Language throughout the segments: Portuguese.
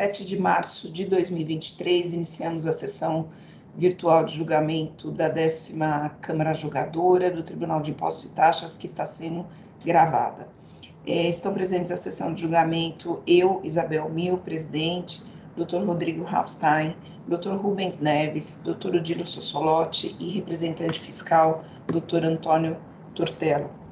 7 de março de 2023, iniciamos a sessão virtual de julgamento da 10ª Câmara Julgadora do Tribunal de Impostos e Taxas, que está sendo gravada. Estão presentes à sessão de julgamento eu, Isabel Mil, presidente, Dr. Rodrigo Hafstein, Dr. Rubens Neves, Dr. Odilo Sossolotti e representante fiscal, Dr. Antônio Tortello.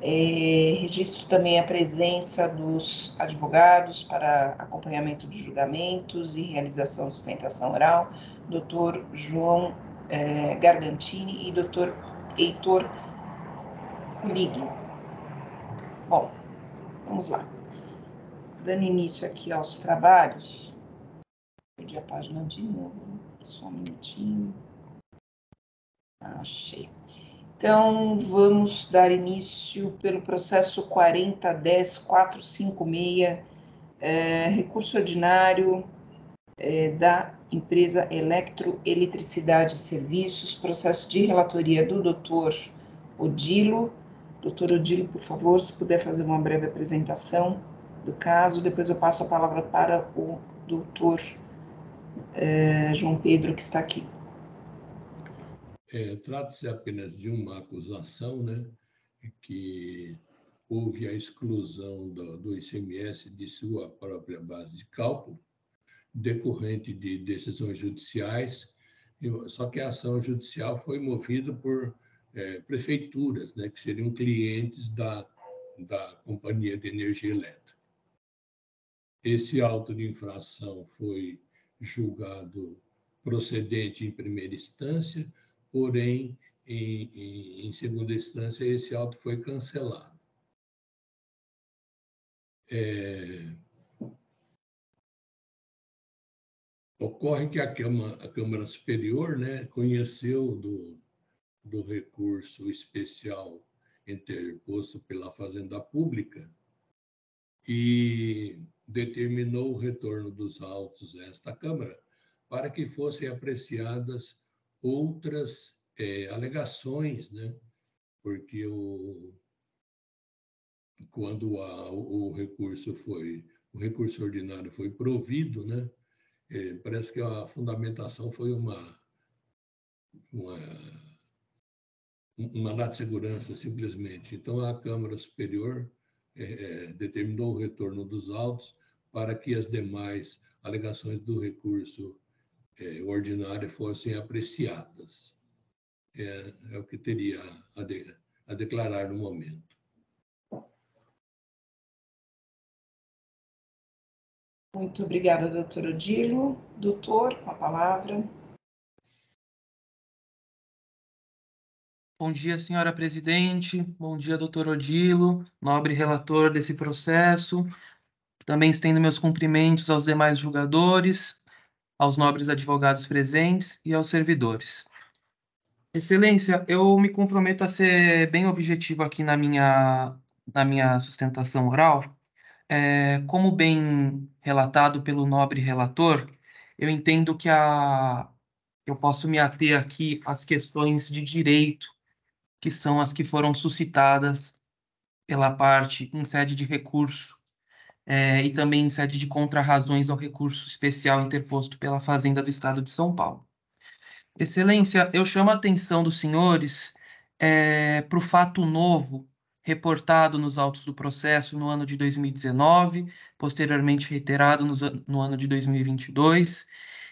Registro também a presença dos advogados para acompanhamento dos julgamentos e realização de sustentação oral, Dr. João Gargantini e Dr. Heitor Kulig. Bom, vamos lá. Dando início aqui aos trabalhos, perdi a página de novo, só um minutinho. Achei. Então, vamos dar início pelo processo 40.10.456, recurso ordinário da empresa Eletroeletricidade e Serviços, processo de relatoria do Dr. Odilo. Dr. Odilo, por favor, se puder fazer uma breve apresentação do caso, depois eu passo a palavra para o Dr. João Pedro, que está aqui. Trata-se apenas de uma acusação, né, que houve a exclusão do ICMS de sua própria base de cálculo, decorrente de decisões judiciais, só que a ação judicial foi movida por prefeituras, né, que seriam clientes da Companhia de Energia Elétrica. Esse auto de infração foi julgado procedente em primeira instância, porém, em segunda instância, esse auto foi cancelado. Ocorre que a Câmara Superior, né, conheceu do recurso especial interposto pela Fazenda Pública e determinou o retorno dos autos a esta Câmara para que fossem apreciadas outras alegações, né? Porque quando o recurso ordinário foi provido, né? Parece que a fundamentação foi uma mandado de segurança, simplesmente. Então, a Câmara Superior determinou o retorno dos autos para que as demais alegações do recurso ordinário fossem apreciadas. É o que teria a declarar no momento. Muito obrigada, doutor Odilo. Doutor, com a palavra. Bom dia, senhora presidente. Bom dia, doutor Odilo, nobre relator desse processo. Também estendo meus cumprimentos aos demais julgadores, aos nobres advogados presentes e aos servidores. Excelência, eu me comprometo a ser bem objetivo aqui na minha sustentação oral. Como bem relatado pelo nobre relator, eu entendo que eu posso me ater aqui às questões de direito, que são as que foram suscitadas pela parte em sede de recurso, e também em sede de contrarrazões ao recurso especial interposto pela Fazenda do Estado de São Paulo. Excelência, eu chamo a atenção dos senhores para o fato novo reportado nos autos do processo no ano de 2019, posteriormente reiterado no ano de 2022,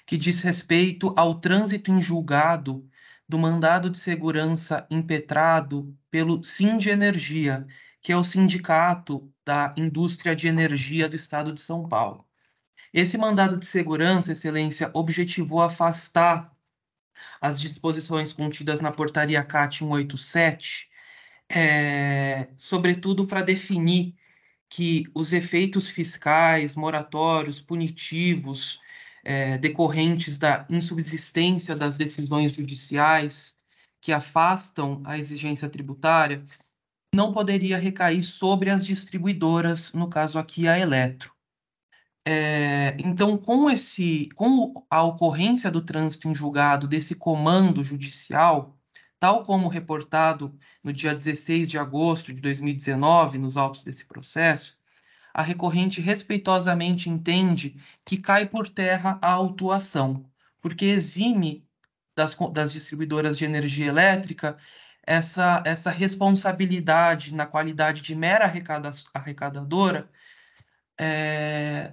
que diz respeito ao trânsito em julgado do mandado de segurança impetrado pelo Sindenergia, que é o Sindicato da Indústria de Energia do Estado de São Paulo. Esse mandado de segurança, Excelência, objetivou afastar as disposições contidas na portaria CAT 187, sobretudo para definir que os efeitos fiscais, moratórios, punitivos, decorrentes da insubsistência das decisões judiciais que afastam a exigência tributária, não poderia recair sobre as distribuidoras, no caso aqui a Eletro. Então, com a ocorrência do trânsito em julgado desse comando judicial, tal como reportado no dia 16 de agosto de 2019, nos autos desse processo, a recorrente respeitosamente entende que cai por terra a autuação, porque exime das distribuidoras de energia elétrica essa responsabilidade na qualidade de mera arrecadadora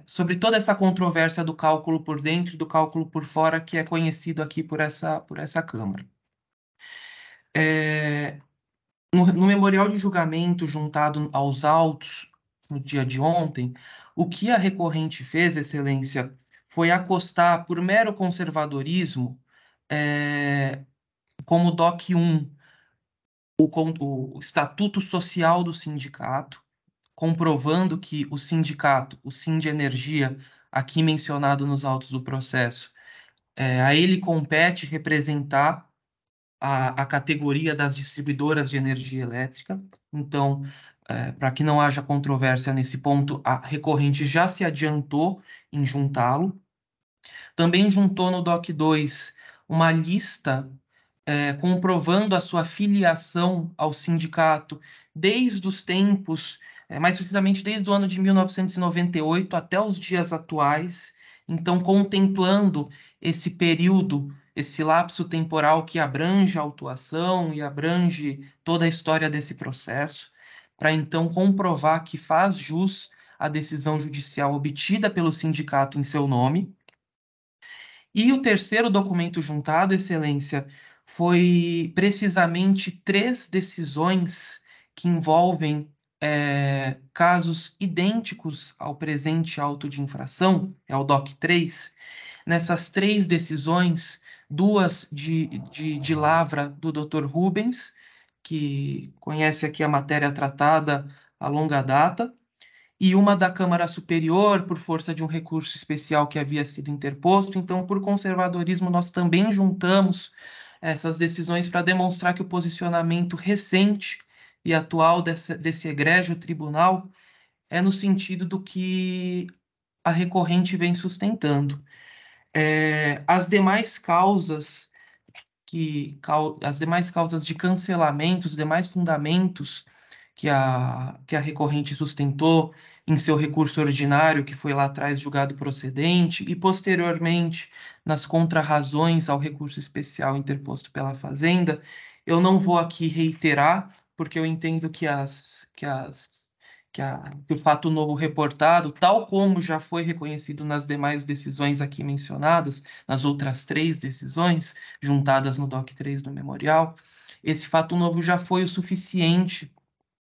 sobre toda essa controvérsia do cálculo por dentro e do cálculo por fora, que é conhecido aqui por essa Câmara. No memorial de julgamento juntado aos autos no dia de ontem, o que a recorrente fez, Excelência, foi acostar por mero conservadorismo, como DOC 1, o Estatuto Social do Sindicato, comprovando que o sindicato, o Sindenergia, aqui mencionado nos autos do processo, a ele compete representar a categoria das distribuidoras de energia elétrica. Então, para que não haja controvérsia nesse ponto, a recorrente já se adiantou em juntá-lo. Também juntou no DOC 2 uma lista comprovando a sua filiação ao sindicato desde os tempos, mais precisamente desde o ano de 1998 até os dias atuais, então contemplando esse período, esse lapso temporal que abrange a autuação e abrange toda a história desse processo, para então comprovar que faz jus à decisão judicial obtida pelo sindicato em seu nome. E o terceiro documento juntado, Excelência, foi precisamente 3 decisões que envolvem casos idênticos ao presente auto de infração, é o DOC 3. Nessas 3 decisões, 2 de lavra do Dr. Rubens, que conhece aqui a matéria tratada a longa data, e uma da Câmara Superior, por força de um recurso especial que havia sido interposto. Então, por conservadorismo, nós também juntamos essas decisões para demonstrar que o posicionamento recente e atual desse egrégio tribunal é no sentido do que a recorrente vem sustentando. As demais causas de cancelamento, os demais fundamentos que a recorrente sustentou em seu recurso ordinário, que foi lá atrás julgado procedente, e posteriormente nas contrarrazões ao recurso especial interposto pela Fazenda, eu não vou aqui reiterar, porque eu entendo que o fato novo reportado, tal como já foi reconhecido nas demais decisões aqui mencionadas, nas outras 3 decisões, juntadas no DOC 3 do memorial, esse fato novo já foi o suficiente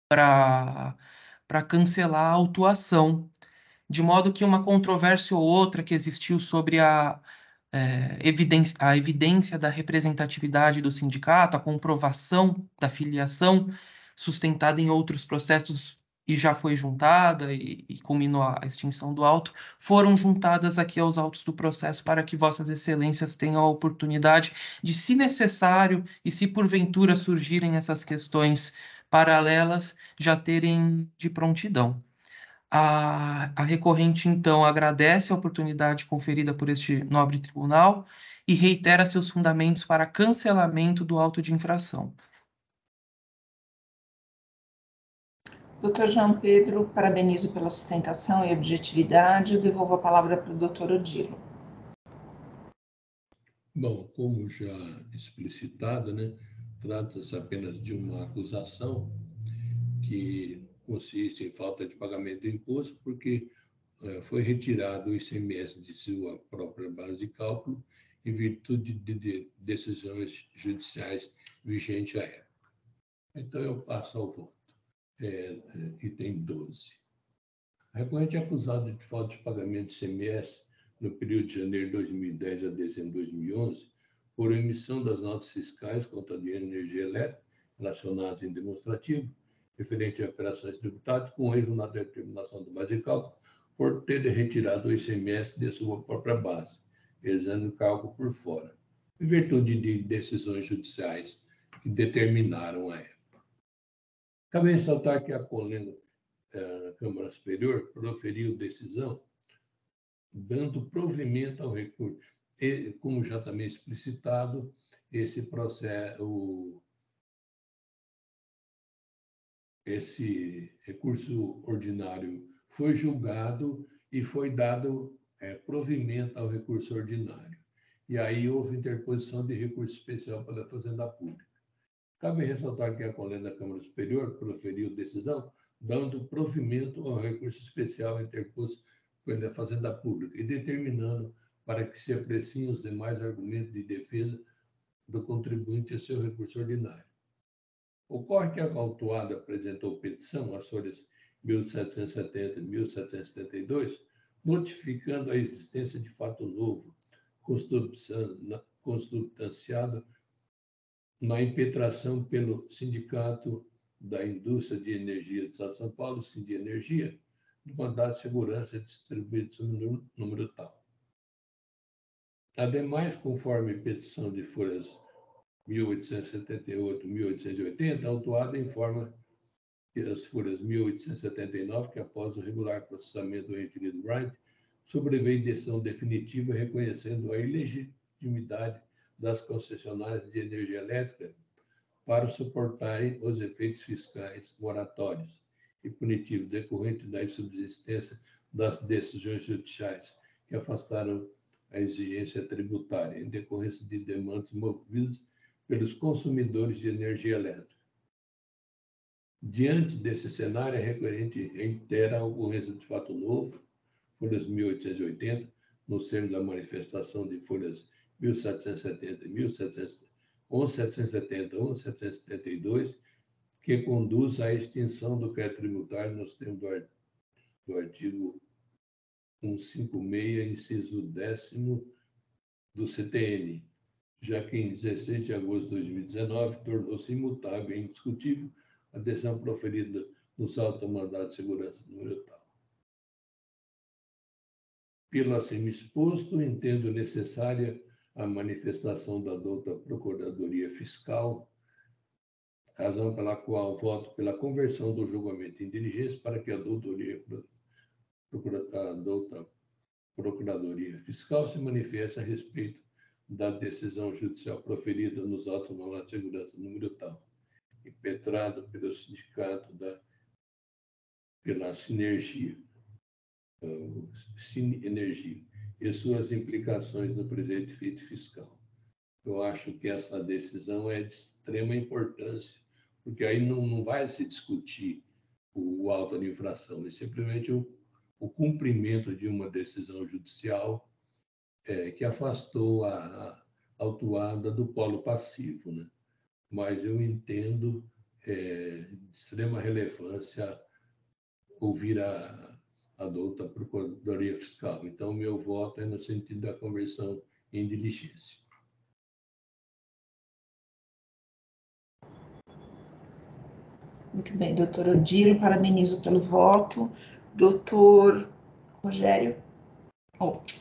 para cancelar a autuação, de modo que uma controvérsia ou outra que existiu sobre a evidência da representatividade do sindicato, a comprovação da filiação sustentada em outros processos e já foi juntada e culminou a extinção do auto, foram juntadas aqui aos autos do processo para que vossas excelências tenham a oportunidade de, se necessário e se porventura surgirem essas questões paralelas, já terem de prontidão. A recorrente, então, agradece a oportunidade conferida por este nobre tribunal e reitera seus fundamentos para cancelamento do auto de infração. Doutor João Pedro, parabenizo pela sustentação e objetividade. Eu devolvo a palavra para o doutor Odilo. Bom, como já explicitado, né, trata-se apenas de uma acusação que consiste em falta de pagamento de imposto, porque foi retirado o ICMS de sua própria base de cálculo em virtude de decisões judiciais vigentes à época. Então, eu passo ao voto. Item 12. A recorrente é acusada de falta de pagamento de ICMS no período de janeiro de 2010 a dezembro de 2011 por emissão das notas fiscais contra a energia elétrica relacionadas em demonstrativo referente a operações tributadas com erro na determinação do base de cálculo por ter retirado o ICMS de sua própria base, realizando o cálculo por fora, em virtude de decisões judiciais que determinaram a época. Cabe ressaltar que a Câmara Superior proferiu decisão dando provimento ao recurso. E, como já também explicitado, esse processo, esse recurso ordinário foi julgado e foi dado provimento ao recurso ordinário. E aí houve interposição de recurso especial pela Fazenda Pública. Cabe ressaltar que a Colenda da Câmara Superior proferiu decisão dando provimento ao recurso especial interposto pela Fazenda Pública e determinando para que se apreciem os demais argumentos de defesa do contribuinte a seu recurso ordinário. Ocorre que a autuada apresentou petição, as folhas 1770 e 1772, notificando a existência de fato novo, consubstanciado na impetração pelo Sindicato da Indústria de Energia do Estado de São Paulo, Sindenergia, do mandado de segurança distribuído sob número tal. Ademais, conforme petição de folhas 1878 e 1880, a autuada informa que as folhas 1879, que após o regular processamento do referido Wright, sobreveio decisão definitiva reconhecendo a ilegitimidade das concessionárias de energia elétrica para suportarem os efeitos fiscais moratórios e punitivos decorrentes da insubsistência das decisões judiciais que afastaram a exigência tributária em decorrência de demandas movidas pelos consumidores de energia elétrica. Diante desse cenário, a requerente reitera a ocorrência de fato novo, folhas 1880, no termo da manifestação de folhas 1770 e 1770, 1772, que conduz à extinção do crédito tributário nos termos do artigo 156, inciso 10º do CTN, já que em 16 de agosto de 2019 tornou-se imutável e indiscutível a decisão proferida nos autos do mandado de segurança número tal. Pelo acima exposto, entendo necessária a manifestação da douta Procuradoria Fiscal, razão pela qual voto pela conversão do julgamento em diligência para que a douta Procuradoria Fiscal se manifeste a respeito da decisão judicial proferida nos autos do mandado de segurança número tal, impetrado pelo sindicato pela Sinergia e suas implicações no presente feito fiscal. Eu acho que essa decisão é de extrema importância, porque aí não vai se discutir o auto de infração, é simplesmente o cumprimento de uma decisão judicial que afastou a autuada do polo passivo, né? Mas eu entendo de extrema relevância ouvir a douta Procuradoria Fiscal. Então, meu voto é no sentido da conversão em diligência. Muito bem, doutor Odilo, parabenizo pelo voto. Doutor Rogério.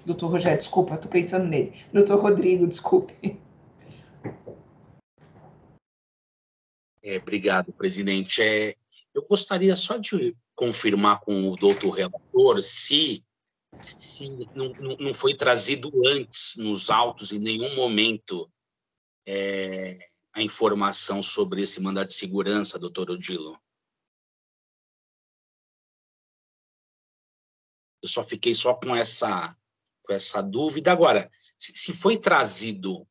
Doutor Rogério, desculpa, estou pensando nele. Doutor Rodrigo, desculpe. Obrigado, presidente. Eu gostaria só de confirmar com o doutor relator se não foi trazido antes nos autos, em nenhum momento, a informação sobre esse mandado de segurança, doutor Odilo. Eu só fiquei com essa dúvida. Agora, se foi trazido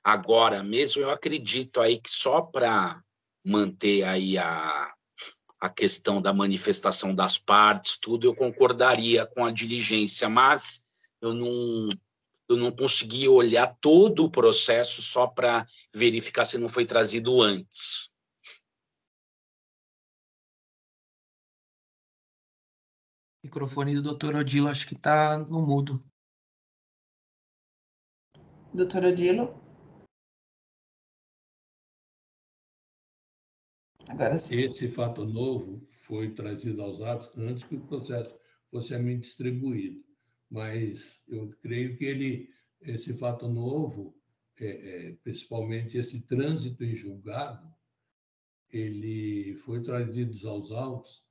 agora mesmo, eu acredito aí que só para manter aí a questão da manifestação das partes, tudo, eu concordaria com a diligência, mas eu não consegui olhar todo o processo só para verificar se não foi trazido antes. O microfone do doutor Odilo acho que está no mudo. Doutor Odilo? Agora sim. Esse fato novo foi trazido aos atos antes que o processo fosse a mim distribuído. Mas eu creio que esse fato novo, principalmente esse trânsito em julgado, ele foi trazido aos autos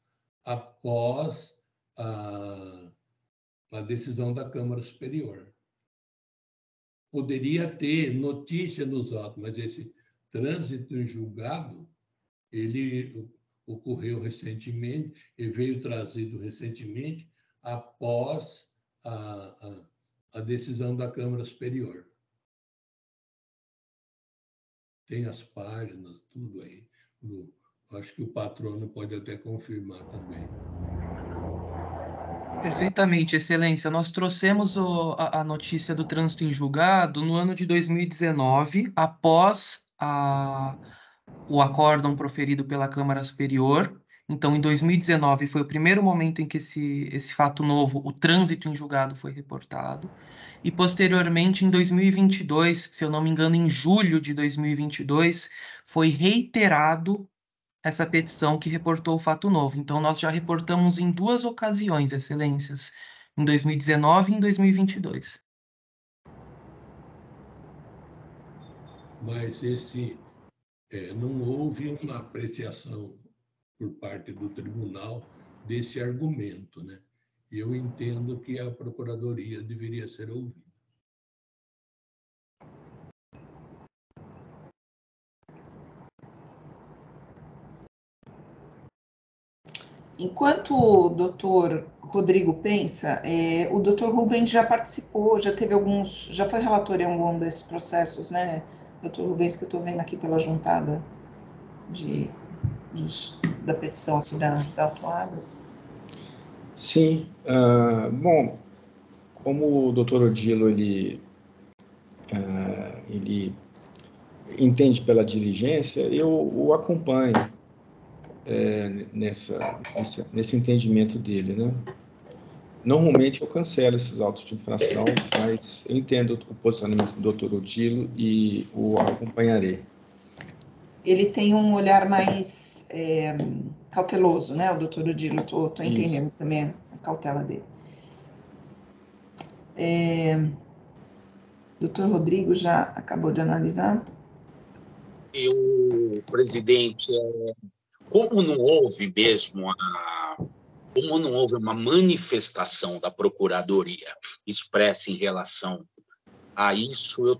após a decisão da Câmara Superior. Poderia ter notícia nos autos, mas esse trânsito em julgado, ocorreu recentemente e veio trazido recentemente após a decisão da Câmara Superior. Tem as páginas, tudo aí. Acho que o patrono pode até confirmar também. Perfeitamente, Excelência. Nós trouxemos a notícia do trânsito em julgado no ano de 2019, após o acórdão proferido pela Câmara Superior. Então, em 2019 foi o primeiro momento em que esse fato novo, o trânsito em julgado, foi reportado. E, posteriormente, em 2022, se eu não me engano, em julho de 2022, foi reiterado essa petição que reportou o fato novo. Então, nós já reportamos em 2 ocasiões, Excelências, em 2019 e em 2022. Mas não houve uma apreciação por parte do tribunal desse argumento, né? E eu entendo que a Procuradoria deveria ser ouvida. Enquanto o doutor Rodrigo pensa, o doutor Rubens já participou, já teve já foi relator em algum desses processos, né, doutor Rubens, que eu estou vendo aqui pela juntada da petição aqui da autuada. Sim. Bom, como o doutor Odilo, ele entende pela diligência, eu o acompanho nesse entendimento dele, né? Normalmente eu cancelo esses autos de infração, mas eu entendo o posicionamento do doutor Odilo e o acompanharei. Ele tem um olhar mais cauteloso, né, o doutor Odilo, estou entendendo Isso. também a cautela dele. Doutor Rodrigo já acabou de analisar? Presidente, como não houve uma manifestação da Procuradoria expressa em relação a isso, eu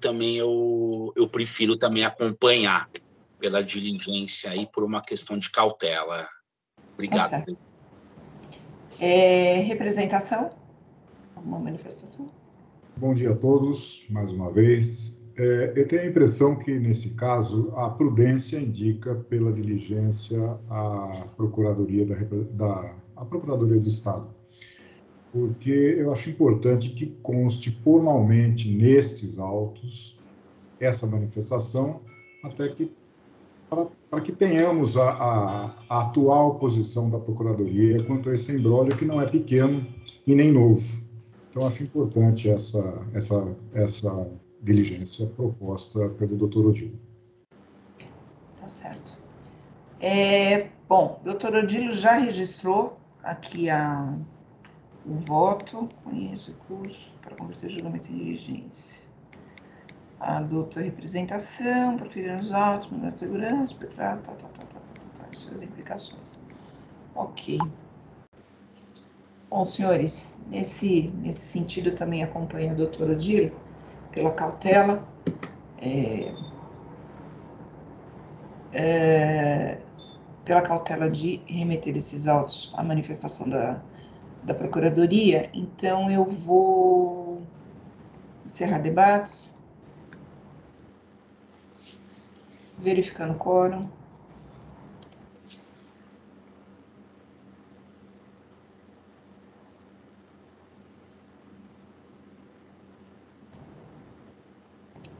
prefiro também acompanhar pela diligência e por uma questão de cautela. Obrigado. Tá certo. Representação? Alguma manifestação? Bom dia a todos, mais uma vez. Eu tenho a impressão que, nesse caso, a prudência indica pela diligência a Procuradoria a Procuradoria do Estado, porque eu acho importante que conste formalmente nestes autos essa manifestação, até que para que tenhamos a atual posição da Procuradoria quanto a esse imbróglio, que não é pequeno e nem novo. Então, acho importante essa diligência proposta pelo doutor Odilo. Tá certo. Bom, o doutor Odilo já registrou aqui o voto, conheço o curso para converter julgamento em diligência. Adota a representação, proferindo os autos, mandado de segurança, suas implicações. Ok. Bom, senhores, nesse sentido, também acompanho o doutor Odilo pela cautela. Pela cautela de remeter esses autos à manifestação da Procuradoria, então eu vou encerrar debates, verificando o quórum.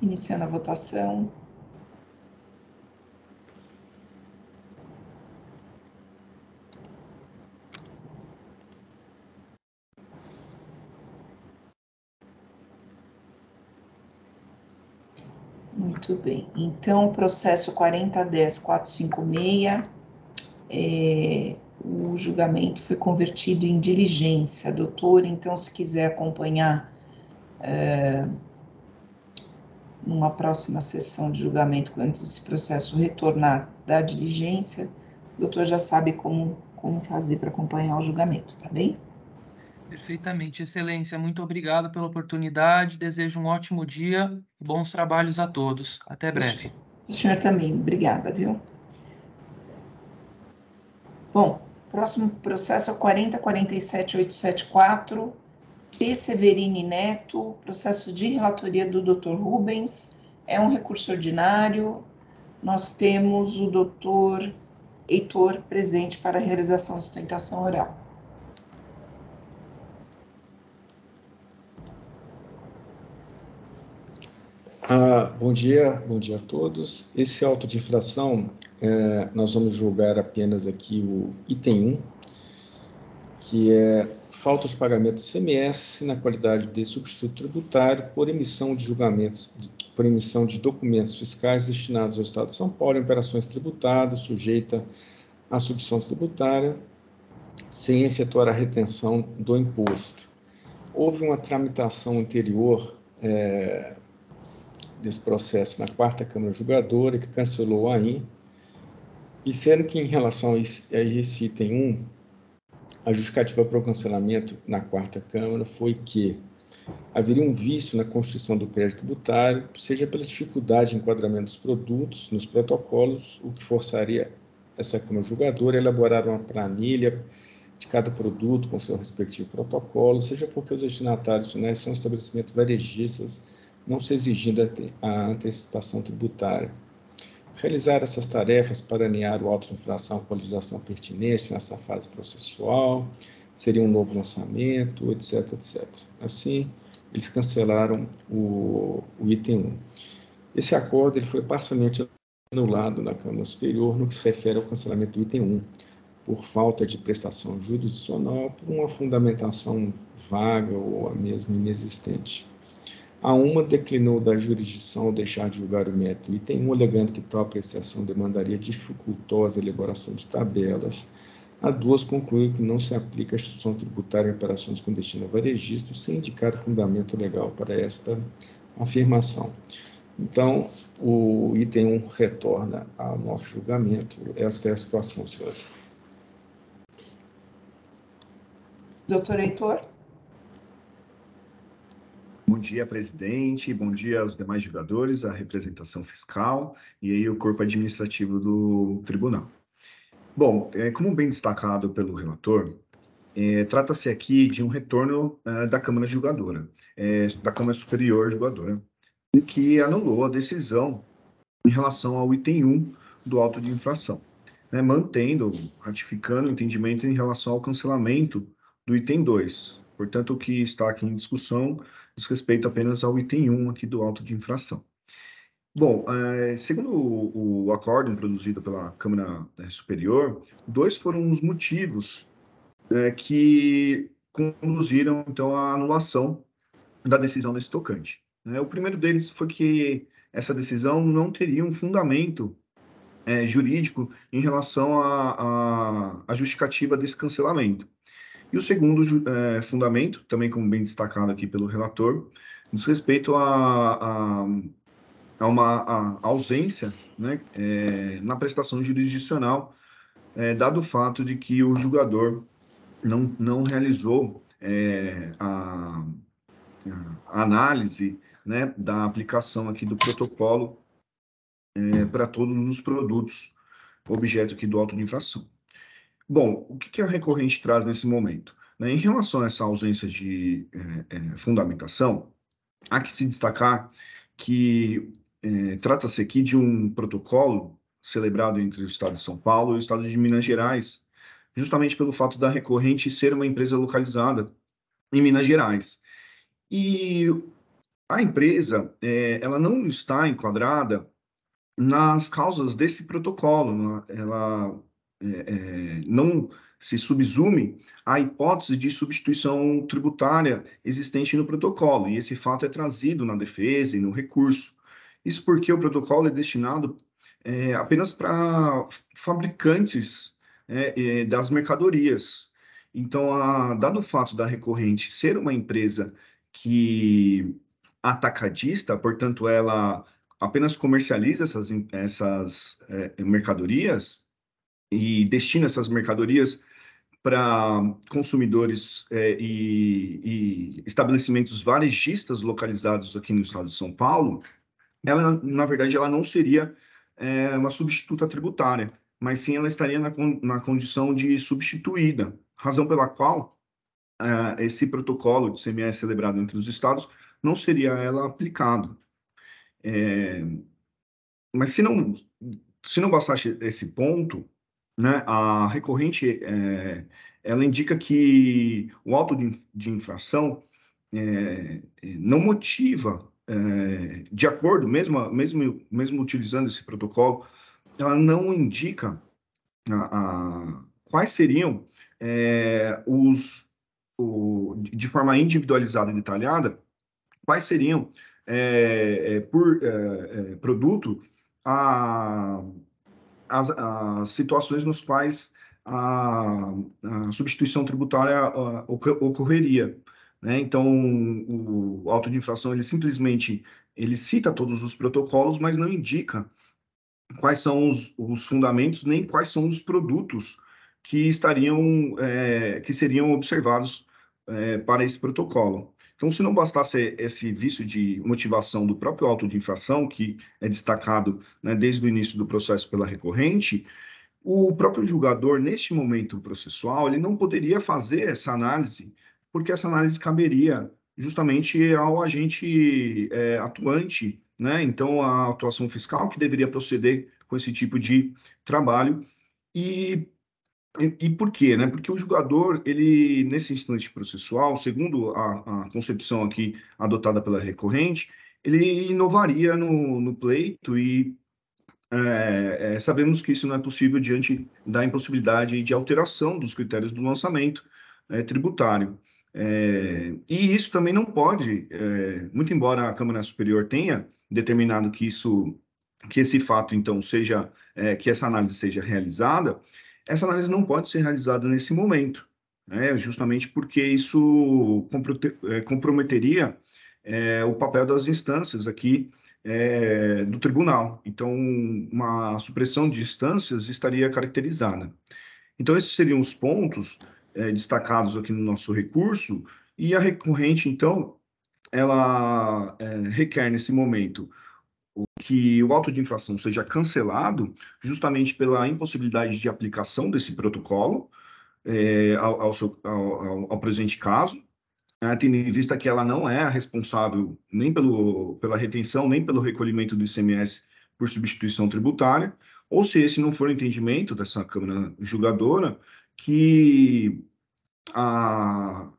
Iniciando a votação. Muito bem. Então, o processo 4010-456, o julgamento foi convertido em diligência, doutor. Então, se quiser acompanhar numa próxima sessão de julgamento, quando esse processo retornar da diligência, o doutor já sabe como fazer para acompanhar o julgamento, tá bem? Perfeitamente, Excelência. Muito obrigado pela oportunidade. Desejo um ótimo dia e bons trabalhos a todos. Até breve. O senhor também. Obrigada, viu? Bom, próximo processo é o 40.47.874, P. Severini Neto, processo de relatoria do Dr. Rubens, é um recurso ordinário. Nós temos o Dr. Heitor presente para a realização da sustentação oral. Bom dia a todos. Esse auto de infração, nós vamos julgar apenas aqui o item 1, que é falta de pagamento do ICMS na qualidade de substituto tributário por emissão de documentos fiscais destinados ao Estado de São Paulo em operações tributadas, sujeita à substituição tributária, sem efetuar a retenção do imposto. Houve uma tramitação anterior desse processo na 4ª Câmara Julgadora, que cancelou a AIM, e sendo que em relação a esse item 1, a justificativa para o cancelamento na 4ª Câmara foi que haveria um vício na constituição do crédito tributário, seja pela dificuldade de enquadramento dos produtos nos protocolos, o que forçaria essa Câmara Julgadora a elaborar uma planilha de cada produto com seu respectivo protocolo, seja porque os destinatários finais são estabelecimentos varejistas, não se exigindo a antecipação tributária. Realizar essas tarefas para alinhar o auto de infração com a legislação pertinente nessa fase processual, seria um novo lançamento, etc, etc. Assim, eles cancelaram o item 1. Esse acordo ele foi parcialmente anulado na Câmara Superior no que se refere ao cancelamento do item 1, por falta de prestação jurisdicional, por uma fundamentação vaga ou a mesma inexistente. A uma declinou da jurisdição ao deixar de julgar o mérito do item 1, alegando que tal apreciação demandaria dificultosa elaboração de tabelas. A 2 concluiu que não se aplica a instituição tributária em operações com destino varejista, sem indicar fundamento legal para esta afirmação. Então, o item 1 retorna ao nosso julgamento. Esta é a situação, senhores. Doutor Heitor? Bom dia, presidente. Bom dia aos demais julgadores, a representação fiscal e aí o corpo administrativo do tribunal. Bom, como bem destacado pelo relator, trata-se aqui de um retorno da Câmara Julgadora, da Câmara Superior Julgadora, que anulou a decisão em relação ao item 1 do auto de infração, ratificando o entendimento em relação ao cancelamento do item 2. Portanto, o que está aqui em discussão diz respeito apenas ao item 1 aqui do auto de infração. Bom, segundo o acórdão produzido pela Câmara Superior, 2 foram os motivos que conduziram, então, à anulação da decisão desse tocante. O primeiro deles foi que essa decisão não teria um fundamento jurídico em relação à justificativa desse cancelamento. E o segundo fundamento, também como bem destacado aqui pelo relator, diz respeito a uma ausência, na prestação jurisdicional, dado o fato de que o julgador não realizou a análise, da aplicação aqui do protocolo para todos os produtos objeto aqui do auto de infração. Bom, o que a recorrente traz nesse momento? Em relação a essa ausência de fundamentação, há que se destacar que trata-se aqui de um protocolo celebrado entre o Estado de São Paulo e o Estado de Minas Gerais, justamente pelo fato da recorrente ser uma empresa localizada em Minas Gerais. E a empresa, ela não está enquadrada nas causas desse protocolo, ela não se subsume à hipótese de substituição tributária existente no protocolo, e esse fato é trazido na defesa e no recurso. Isso porque o protocolo é destinado apenas para fabricantes das mercadorias. Então, dado o fato da recorrente ser uma empresa que atacadista, portanto, ela apenas comercializa essas mercadorias e destina essas mercadorias para consumidores e estabelecimentos varejistas localizados aqui no estado de São Paulo, ela, na verdade, ela não seria uma substituta tributária, mas sim ela estaria na condição de substituída, razão pela qual esse protocolo de ICMS celebrado entre os estados não seria ela aplicado. Mas se não bastasse esse ponto, né, a recorrente ela indica que o auto de infração não motiva, de acordo, mesmo utilizando esse protocolo, ela não indica quais seriam de forma individualizada e detalhada, quais seriam, por produto, as situações nos quais a substituição tributária ocorreria, né? Então, o auto de infração, ele simplesmente cita todos os protocolos, mas não indica quais são os fundamentos, nem quais são os produtos que seriam observados para esse protocolo. Então, se não bastasse esse vício de motivação do próprio auto de infração, que é destacado, né, desde o início do processo pela recorrente, o próprio julgador, neste momento processual, ele não poderia fazer essa análise, porque essa análise caberia justamente ao agente atuante, né? Então, a atuação fiscal que deveria proceder com esse tipo de trabalho. E por quê, né? Porque o julgador, ele, nesse instante processual, segundo a concepção aqui adotada pela recorrente, ele inovaria no pleito e sabemos que isso não é possível diante da impossibilidade de alteração dos critérios do lançamento tributário. E isso também não pode, muito embora a Câmara Superior tenha determinado que esse fato, então, que essa análise seja realizada, essa análise não pode ser realizada nesse momento, né? Justamente porque isso comprometeria o papel das instâncias aqui do tribunal. Então, uma supressão de instâncias estaria caracterizada. Então, esses seriam os pontos destacados aqui no nosso recurso, e a recorrente, então, ela requer nesse momento que o auto de infração seja cancelado, justamente pela impossibilidade de aplicação desse protocolo ao presente caso, tendo em vista que ela não é a responsável nem pela retenção, nem pelo recolhimento do ICMS por substituição tributária, ou se esse não for o entendimento dessa Câmara julgadora, que a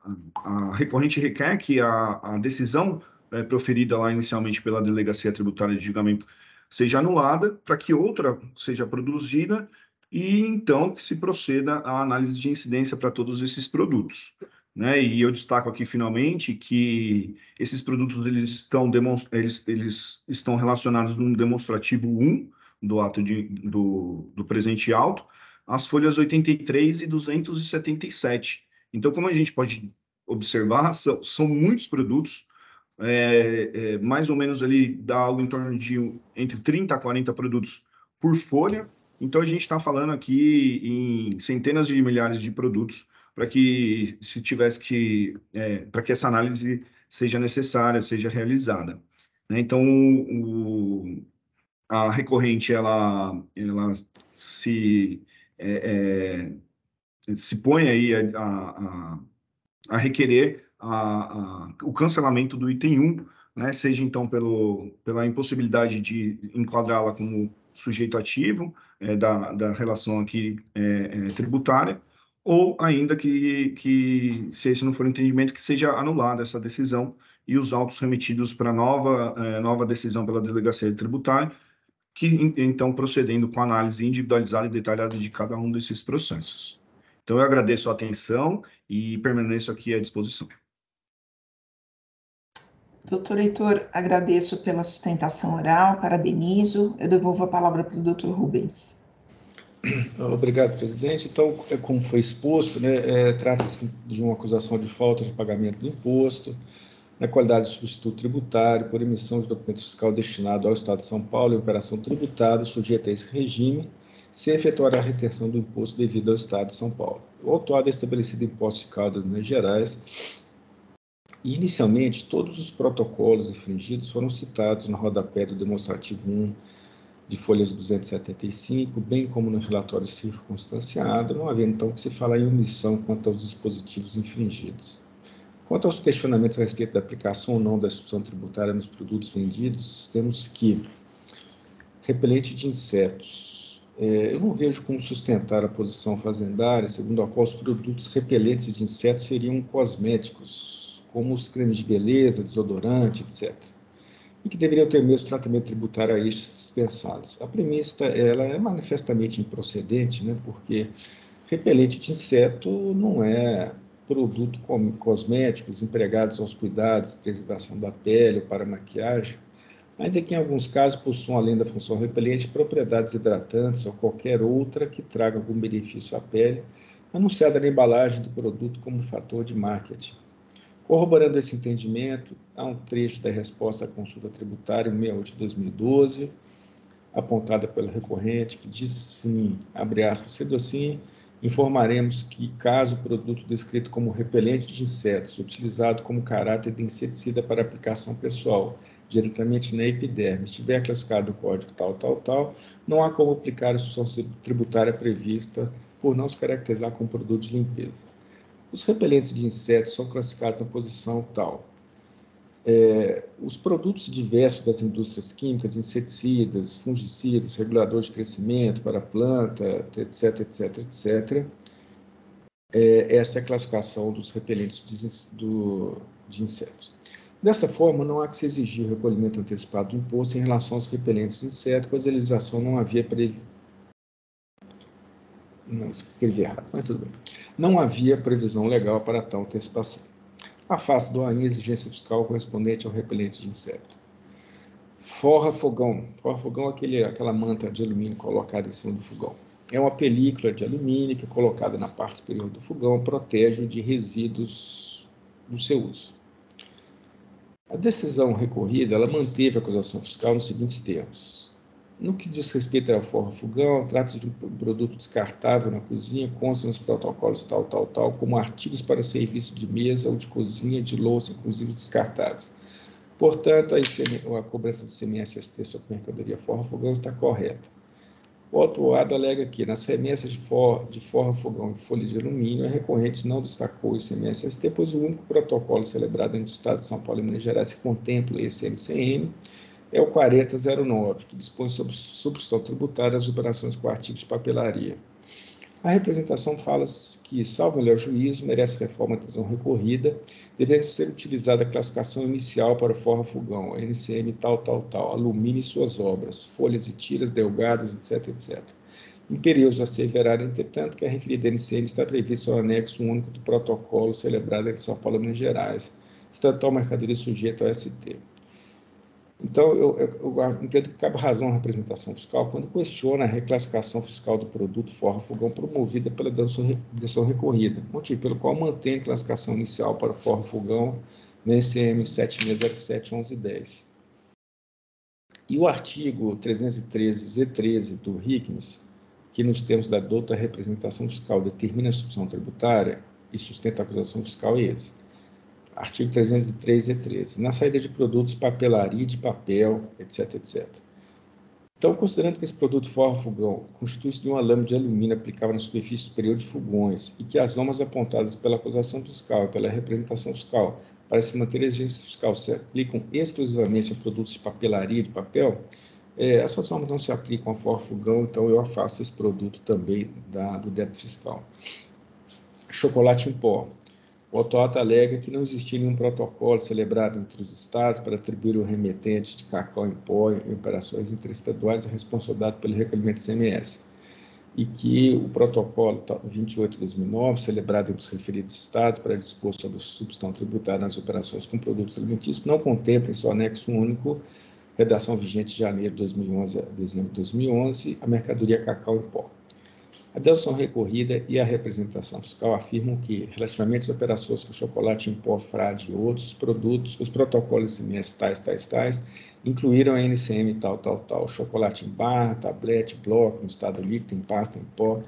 recorrente requer que a decisão proferida lá inicialmente pela Delegacia Tributária de Julgamento seja anulada, para que outra seja produzida e, então, que se proceda à análise de incidência para todos esses produtos, né? E eu destaco aqui, finalmente, que esses produtos eles estão relacionados no demonstrativo 1 do ato do presente auto, as folhas 83 e 277. Então, como a gente pode observar, são muitos produtos, mais ou menos ali dá algo em torno de entre 30 a 40 produtos por folha. Então, a gente está falando aqui em centenas de milhares de produtos para que para que essa análise seja necessária, seja realizada, né? Então, a recorrente, ela se põe aí a requerer o cancelamento do item 1, né, seja então pela impossibilidade de enquadrá-la como sujeito ativo da relação aqui tributária, ou ainda que, se esse não for o entendimento, que seja anulada essa decisão e os autos remetidos para nova decisão pela Delegacia Tributária, que então procedendo com a análise individualizada e detalhada de cada um desses processos. Então, eu agradeço a atenção e permaneço aqui à disposição. Doutor Heitor, agradeço pela sustentação oral, parabenizo. Eu devolvo a palavra para o doutor Rubens. Obrigado, presidente. Então, como foi exposto, né, trata-se de uma acusação de falta de pagamento do imposto, na qualidade de substituto tributário, por emissão de documento fiscal destinado ao Estado de São Paulo em operação tributária sujeita a esse regime, sem efetuar a retenção do imposto devido ao Estado de São Paulo. O autuado é estabelecido imposto de Caldas, Minas Gerais, e, inicialmente, todos os protocolos infringidos foram citados no rodapé do demonstrativo 1 de folhas 275, bem como no relatório circunstanciado, não havendo então que se falar em omissão quanto aos dispositivos infringidos. Quanto aos questionamentos a respeito da aplicação ou não da instituição tributária nos produtos vendidos, temos que repelente de insetos. Eu não vejo como sustentar a posição fazendária, segundo a qual os produtos repelentes de insetos seriam cosméticos, como os cremes de beleza, desodorante, etc., e que deveriam ter o mesmo tratamento tributário a estes dispensados. A premissa ela é manifestamente improcedente, né, porque repelente de inseto não é produto como cosméticos empregados aos cuidados, preservação da pele ou para maquiagem, ainda que em alguns casos possuam, além da função repelente, propriedades hidratantes ou qualquer outra que traga algum benefício à pele, anunciada na embalagem do produto como fator de marketing. Corroborando esse entendimento, há um trecho da resposta à consulta tributária 68 de 2012, apontada pelo recorrente, que diz assim, abre aspas, sendo assim, informaremos que, caso o produto descrito como repelente de insetos, utilizado como caráter de inseticida para aplicação pessoal, diretamente na epiderme, estiver classificado no código tal, não há como aplicar a instituição tributária prevista por não se caracterizar como produto de limpeza. Os repelentes de insetos são classificados na posição tal. Os produtos diversos das indústrias químicas, inseticidas, fungicidas, reguladores de crescimento para a planta, etc. Essa é a classificação dos repelentes de insetos. Dessa forma, não há que se exigir o recolhimento antecipado do imposto em relação aos repelentes de insetos, pois a legislação não havia Não, escrevi errado, mas tudo bem. Não havia previsão legal para tal antecipação. Afasta do AIN a exigência fiscal correspondente ao repelente de inseto. Forra-fogão. Forra-fogão é aquela manta de alumínio colocada em cima do fogão. É uma película de alumínio que, colocada na parte superior do fogão, protege de resíduos do seu uso. A decisão recorrida, ela manteve a acusação fiscal nos seguintes termos. No que diz respeito ao forra-fogão, trata-se de um produto descartável na cozinha, consta nos protocolos tal, como artigos para serviço de mesa ou de cozinha, de louça, inclusive descartáveis. Portanto, a cobrança do ICMS-ST sobre mercadoria forra-fogão está correta. O autuado alega que, nas remessas de forra-fogão e folha de alumínio, a recorrente não destacou o ICMS-ST, pois o único protocolo celebrado entre o Estado de São Paulo e Minas Gerais que contempla esse NCM é o 4009, que dispõe sobre substituição tributária das operações com artigos de papelaria. A representação fala que, salvo melhor juízo, merece reforma de decisão recorrida, devendo ser utilizada a classificação inicial para o forra-fogão, NCM tal, alumínio e suas obras, folhas e tiras, delgadas, etc. Imperioso asseverar, entretanto, que a referida NCM está prevista no anexo único do protocolo celebrado entre São Paulo e Minas Gerais, estando tal mercadoria sujeita ao ST. Então, eu entendo que cabe razão à representação fiscal quando questiona a reclassificação fiscal do produto forra-fogão promovida pela decisão recorrida, motivo pelo qual mantém a classificação inicial para o forra-fogão no NCM 7607-1110. E o artigo 313-Z13 do RICNES, que nos termos da douta representação fiscal determina a instituição tributária e sustenta a acusação fiscal, é esse. Artigo 303-E13, na saída de produtos, papelaria, de papel, etc. Então, considerando que esse produto forra-fogão constitui-se de uma lâmina de alumínio aplicável na superfície superior de fogões e que as normas apontadas pela acusação fiscal e pela representação fiscal para se manter a exigência fiscal se aplicam exclusivamente a produtos de papelaria e de papel, essas normas não se aplicam a forra-fogão, então eu afasto esse produto também do débito fiscal. Chocolate em pó. O autuado alega que não existia nenhum protocolo celebrado entre os estados para atribuir o remetente de cacau em pó em operações interestaduais a responsabilidade pelo recolhimento de ICMS, e que o protocolo 28 de 2009, celebrado entre os referidos estados para dispor sobre a substituição tributária nas operações com produtos alimentícios, não contempla em seu anexo único, redação vigente de janeiro de 2011 a dezembro de 2011, a mercadoria cacau em pó. A decisão recorrida e a representação fiscal afirmam que, relativamente às operações com chocolate em pó, frade e outros produtos, os protocolos ICMS tais, incluíram a NCM tal, chocolate em barra, tablete, bloco, no estado líquido, em pasta, em pó,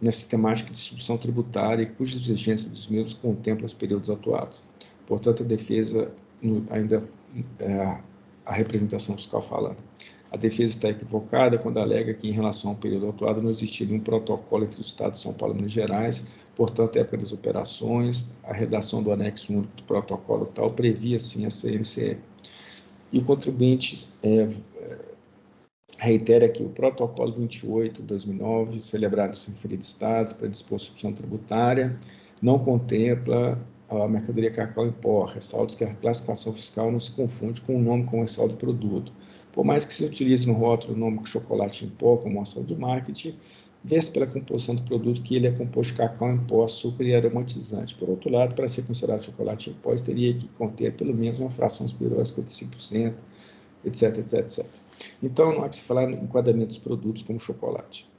na sistemática de distribuição tributária e cujas exigências dos mesmos contemplam os períodos atuados. Portanto, a defesa, ainda a representação fiscal falando. A defesa está equivocada quando alega que, em relação ao período atuado, não existiria um protocolo entre os estados de São Paulo e Minas Gerais. Portanto, a época das operações, a redação do anexo único do protocolo tal previa, sim, a CNCE. E o contribuinte reitera que o protocolo 28/2009, celebrado nos referidos estados para disposição tributária, não contempla a mercadoria cacau em pó, ressaltos que a classificação fiscal não se confunde com o nome comercial do produto. Por mais que se utilize no rótulo o nome chocolate em pó como ação de marketing, vê-se pela composição do produto que ele é composto de cacau em pó, açúcar e aromatizante. Por outro lado, para ser considerado chocolate em pó, teria que conter pelo menos uma fração superior a 55%, etc, etc, etc. Então, não há que se falar no enquadramento dos produtos como chocolate.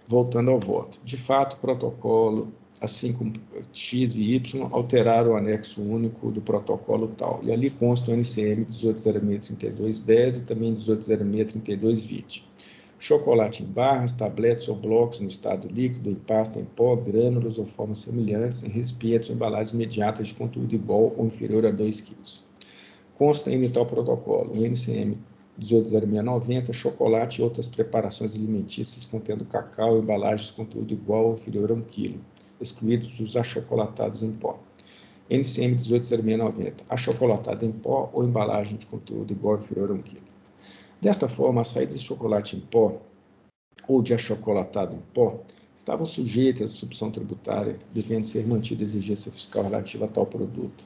Voltando ao voto. De fato, o protocolo, assim como X e Y, alteraram o anexo único do protocolo tal. E ali consta o NCM 18063210 e também 18063220. Chocolate em barras, tabletes ou blocos no estado líquido, em pasta, em pó, grânulos ou formas semelhantes, em recipientes ou embalagens imediatas de conteúdo igual ou inferior a 2 kg. Consta ainda em tal protocolo o NCM 180690, chocolate e outras preparações alimentícias contendo cacau, embalagens de conteúdo igual ou inferior a 1 kg, excluídos os achocolatados em pó. NCM 180690, achocolatado em pó ou embalagem de conteúdo igual ou inferior a 1 kg. Desta forma, as saídas de chocolate em pó ou de achocolatado em pó estavam sujeitas à substituição tributária, devendo ser mantida a exigência fiscal relativa a tal produto.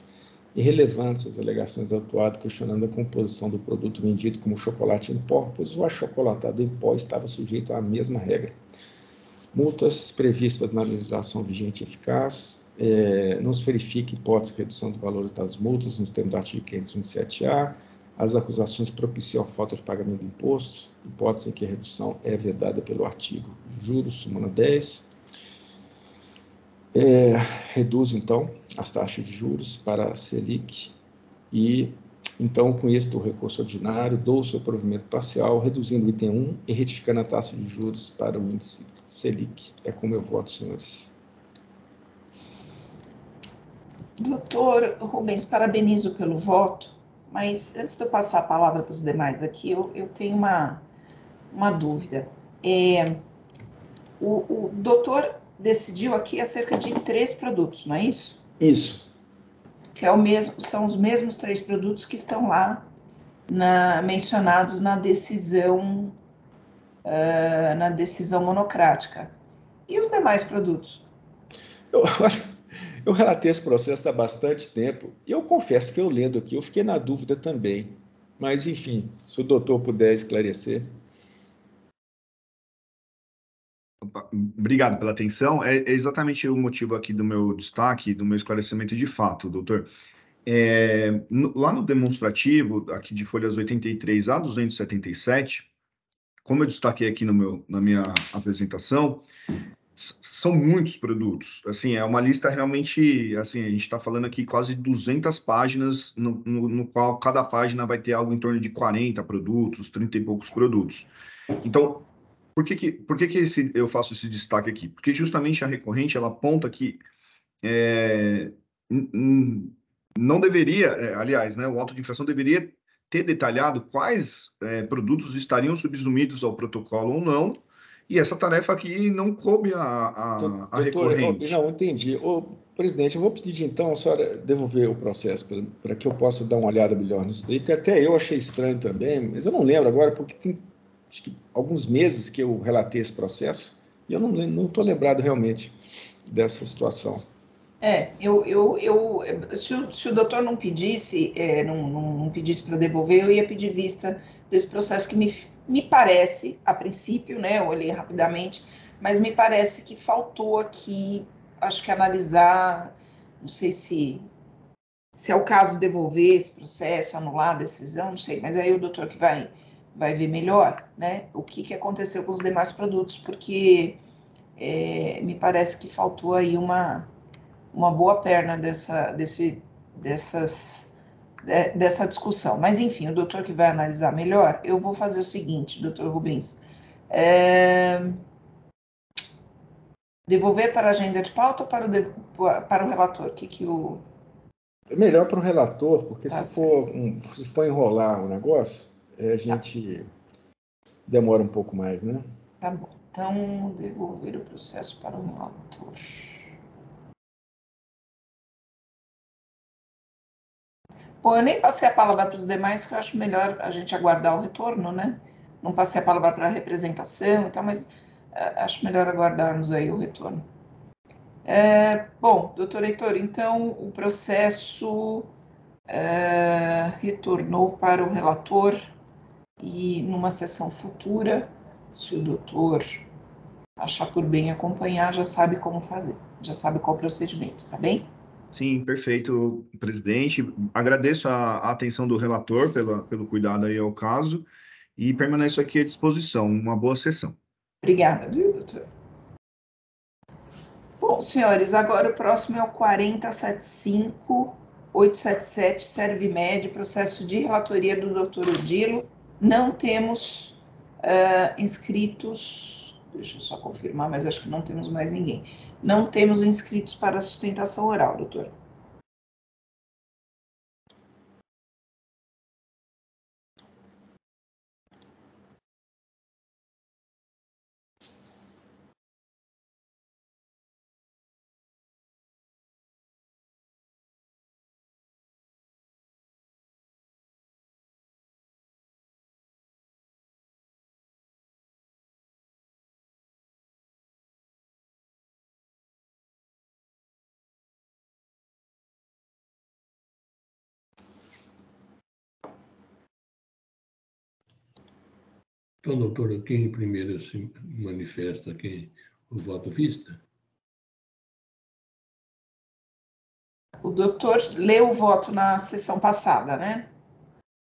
Irrelevantes as alegações do autuado questionando a composição do produto vendido como chocolate em pó, pois o achocolatado em pó estava sujeito à mesma regra. Multas previstas na legislação vigente e eficaz, não se verifica hipótese de redução dos valores das multas no termo do artigo 527-A, as acusações propiciam a falta de pagamento de impostos, hipótese em que a redução é vedada pelo artigo juros, súmula 10. Reduz, então, as taxas de juros para a Selic e, então, com êxito o recurso ordinário, dou o seu provimento parcial, reduzindo o item 1 e retificando a taxa de juros para o índice Selic. É como eu voto, senhores. Doutor Rubens, parabenizo pelo voto, mas antes de eu passar a palavra para os demais aqui, eu tenho uma dúvida. O doutor decidiu aqui acerca de 3 produtos, não é isso? Isso. Que são os mesmos 3 produtos que estão lá mencionados na decisão monocrática. E os demais produtos? Eu relatei esse processo há bastante tempo e eu confesso que eu lendo aqui, eu fiquei na dúvida também. Mas, enfim, se o doutor puder esclarecer. Obrigado pela atenção. É exatamente o motivo aqui do meu destaque, do meu esclarecimento de fato, doutor. Lá no demonstrativo, aqui de folhas 83 a 277, como eu destaquei aqui na minha apresentação, são muitos produtos. Assim, é uma lista realmente, assim, a gente está falando aqui quase 200 páginas, no qual cada página vai ter algo em torno de 40 produtos, 30 e poucos produtos. Então, por que eu faço esse destaque aqui? Porque justamente a recorrente, ela aponta que não deveria, aliás, né, o auto de infração deveria ter detalhado quais produtos estariam subsumidos ao protocolo ou não, e essa tarefa aqui não coube a recorrente. Não, entendi. Presidente, eu vou pedir então a senhora devolver o processo para que eu possa dar uma olhada melhor nisso daí, porque até eu achei estranho também, mas eu não lembro agora, porque tem acho que alguns meses que eu relatei esse processo e eu não estou lembrado realmente dessa situação. Se o doutor não pedisse, não pedisse para devolver, eu ia pedir vista desse processo que me parece, a princípio, né, eu olhei rapidamente, mas me parece que faltou aqui, acho que analisar, não sei se é o caso de devolver esse processo, anular a decisão, não sei, mas aí o doutor que vai ver melhor, né, o que aconteceu com os demais produtos, porque me parece que faltou aí uma boa perna dessa discussão. Mas, enfim, o doutor que vai analisar melhor, eu vou fazer o seguinte, doutor Rubens. Devolver para a agenda de pauta ou para o relator? É melhor para o relator, porque se for enrolar o negócio, a gente demora um pouco mais, né? Tá bom. Então, devolver o processo para o relator. Bom, eu nem passei a palavra para os demais, que eu acho melhor a gente aguardar o retorno, né? Não passei a palavra para a representação e tal, mas acho melhor aguardarmos aí o retorno. Bom, doutor Heitor, então o processo retornou para o relator e numa sessão futura, se o doutor achar por bem acompanhar, já sabe como fazer, já sabe qual o procedimento, tá bem? Sim, perfeito, presidente. Agradeço a atenção do relator pelo cuidado aí ao caso e permaneço aqui à disposição. Uma boa sessão. Obrigada, viu, doutor? Bom, senhores, agora o próximo é o 4075-877, Servimed, processo de relatoria do doutor Odilo. Não temos inscritos, deixa eu só confirmar, mas acho que não temos mais ninguém. Não temos inscritos para sustentação oral, doutor. Então, doutora, quem primeiro se manifesta, quem o voto vista? O doutor leu o voto na sessão passada, né?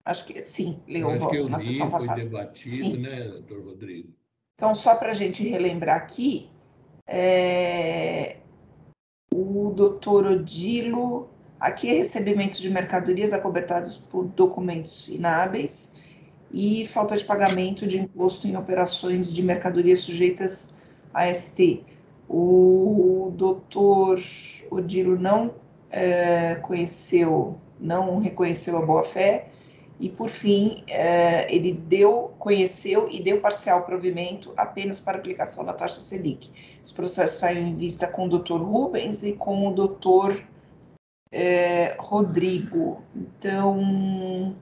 Acho que sim, leu o Acho que voto eu na sessão li, foi passada. debatido, Sim. né, doutor Rodrigo? Então, só para a gente relembrar aqui, o doutor Odilo, aqui é recebimento de mercadorias acobertadas por documentos inábeis e falta de pagamento de imposto em operações de mercadorias sujeitas a ST. O doutor Odilo não não reconheceu a boa-fé e, por fim, ele conheceu e deu parcial provimento apenas para aplicação da taxa Selic. Esse processo saiu em vista com o doutor Rubens e com o doutor Rodrigo. Então,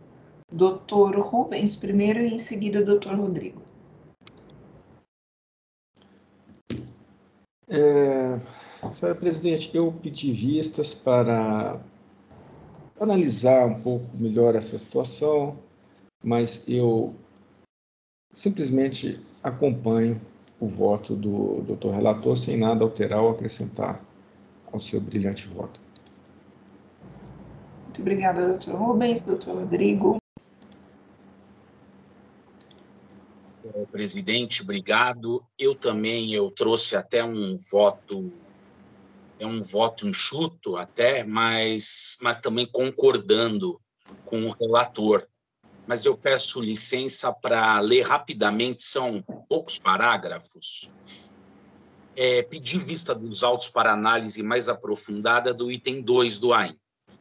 doutor Rubens primeiro e em seguida o doutor Rodrigo. Senhora presidente, eu pedi vistas para analisar um pouco melhor essa situação, mas eu simplesmente acompanho o voto do doutor relator sem nada alterar ou acrescentar ao seu brilhante voto. Muito obrigada, doutor Rubens. Doutor Rodrigo. Presidente, obrigado. Eu trouxe até um voto enxuto até, mas também concordando com o relator. Mas eu peço licença para ler rapidamente, são poucos parágrafos. Pedir vista dos autos para análise mais aprofundada do item 2 do AIM.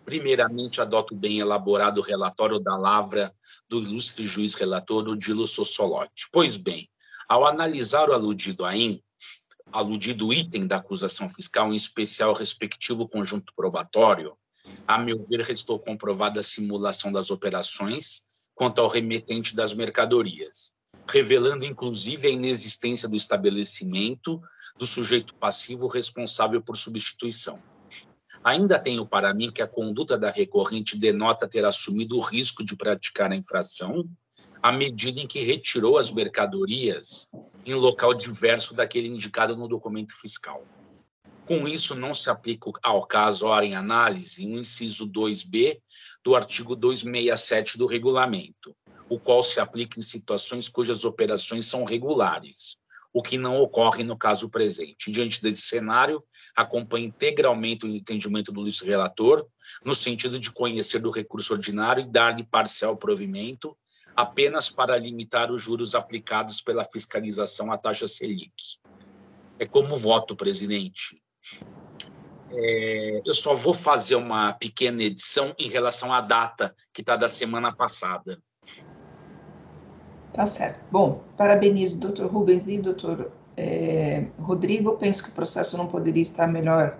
Primeiramente, adoto bem elaborado o relatório da lavra do ilustre juiz relator Odilo Sossolotti. Pois bem, ao analisar o aludido item da acusação fiscal, em especial o respectivo conjunto probatório, a meu ver, restou comprovada a simulação das operações quanto ao remetente das mercadorias, revelando inclusive a inexistência do estabelecimento do sujeito passivo responsável por substituição. Ainda tenho para mim que a conduta da recorrente denota ter assumido o risco de praticar a infração à medida em que retirou as mercadorias em local diverso daquele indicado no documento fiscal. Com isso, não se aplica ao caso ora em análise o inciso 2b do artigo 267 do regulamento, o qual se aplica em situações cujas operações são regulares, o que não ocorre no caso presente. Diante desse cenário, acompanho integralmente o entendimento do ilustre relator, no sentido de conhecer do recurso ordinário e dar-lhe parcial provimento, apenas para limitar os juros aplicados pela fiscalização à taxa Selic. É como voto, presidente. Eu só vou fazer uma pequena edição em relação à data que está da semana passada. Tá certo. Bom, parabenizo o doutor Rubens e o doutor Rodrigo. Penso que o processo não poderia estar melhor,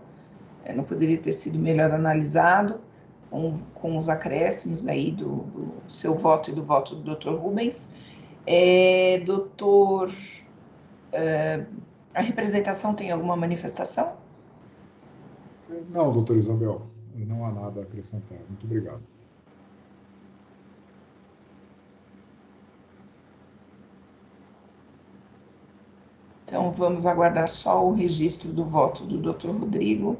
não poderia ter sido melhor analisado, com os acréscimos aí do seu voto e do voto do doutor Rubens. Doutor, a representação tem alguma manifestação? Não, doutora Isabel, não há nada a acrescentar. Muito obrigado. Então, vamos aguardar só o registro do voto do Dr. Rodrigo.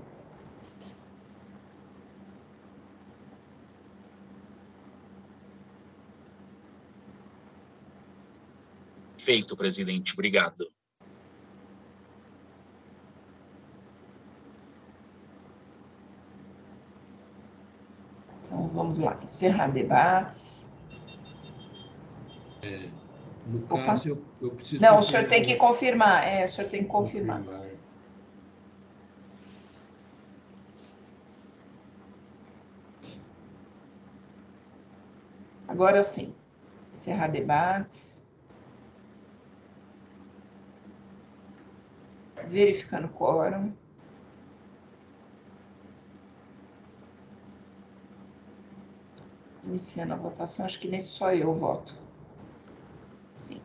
Feito, presidente. Obrigado. Então, vamos lá. Encerrar debates. No caso, eu preciso... Não, o senhor tem que confirmar. O senhor tem que confirmar. Agora sim. Encerrar debates. Verificando o quórum. Iniciando a votação. Acho que nesse só eu voto. Sim.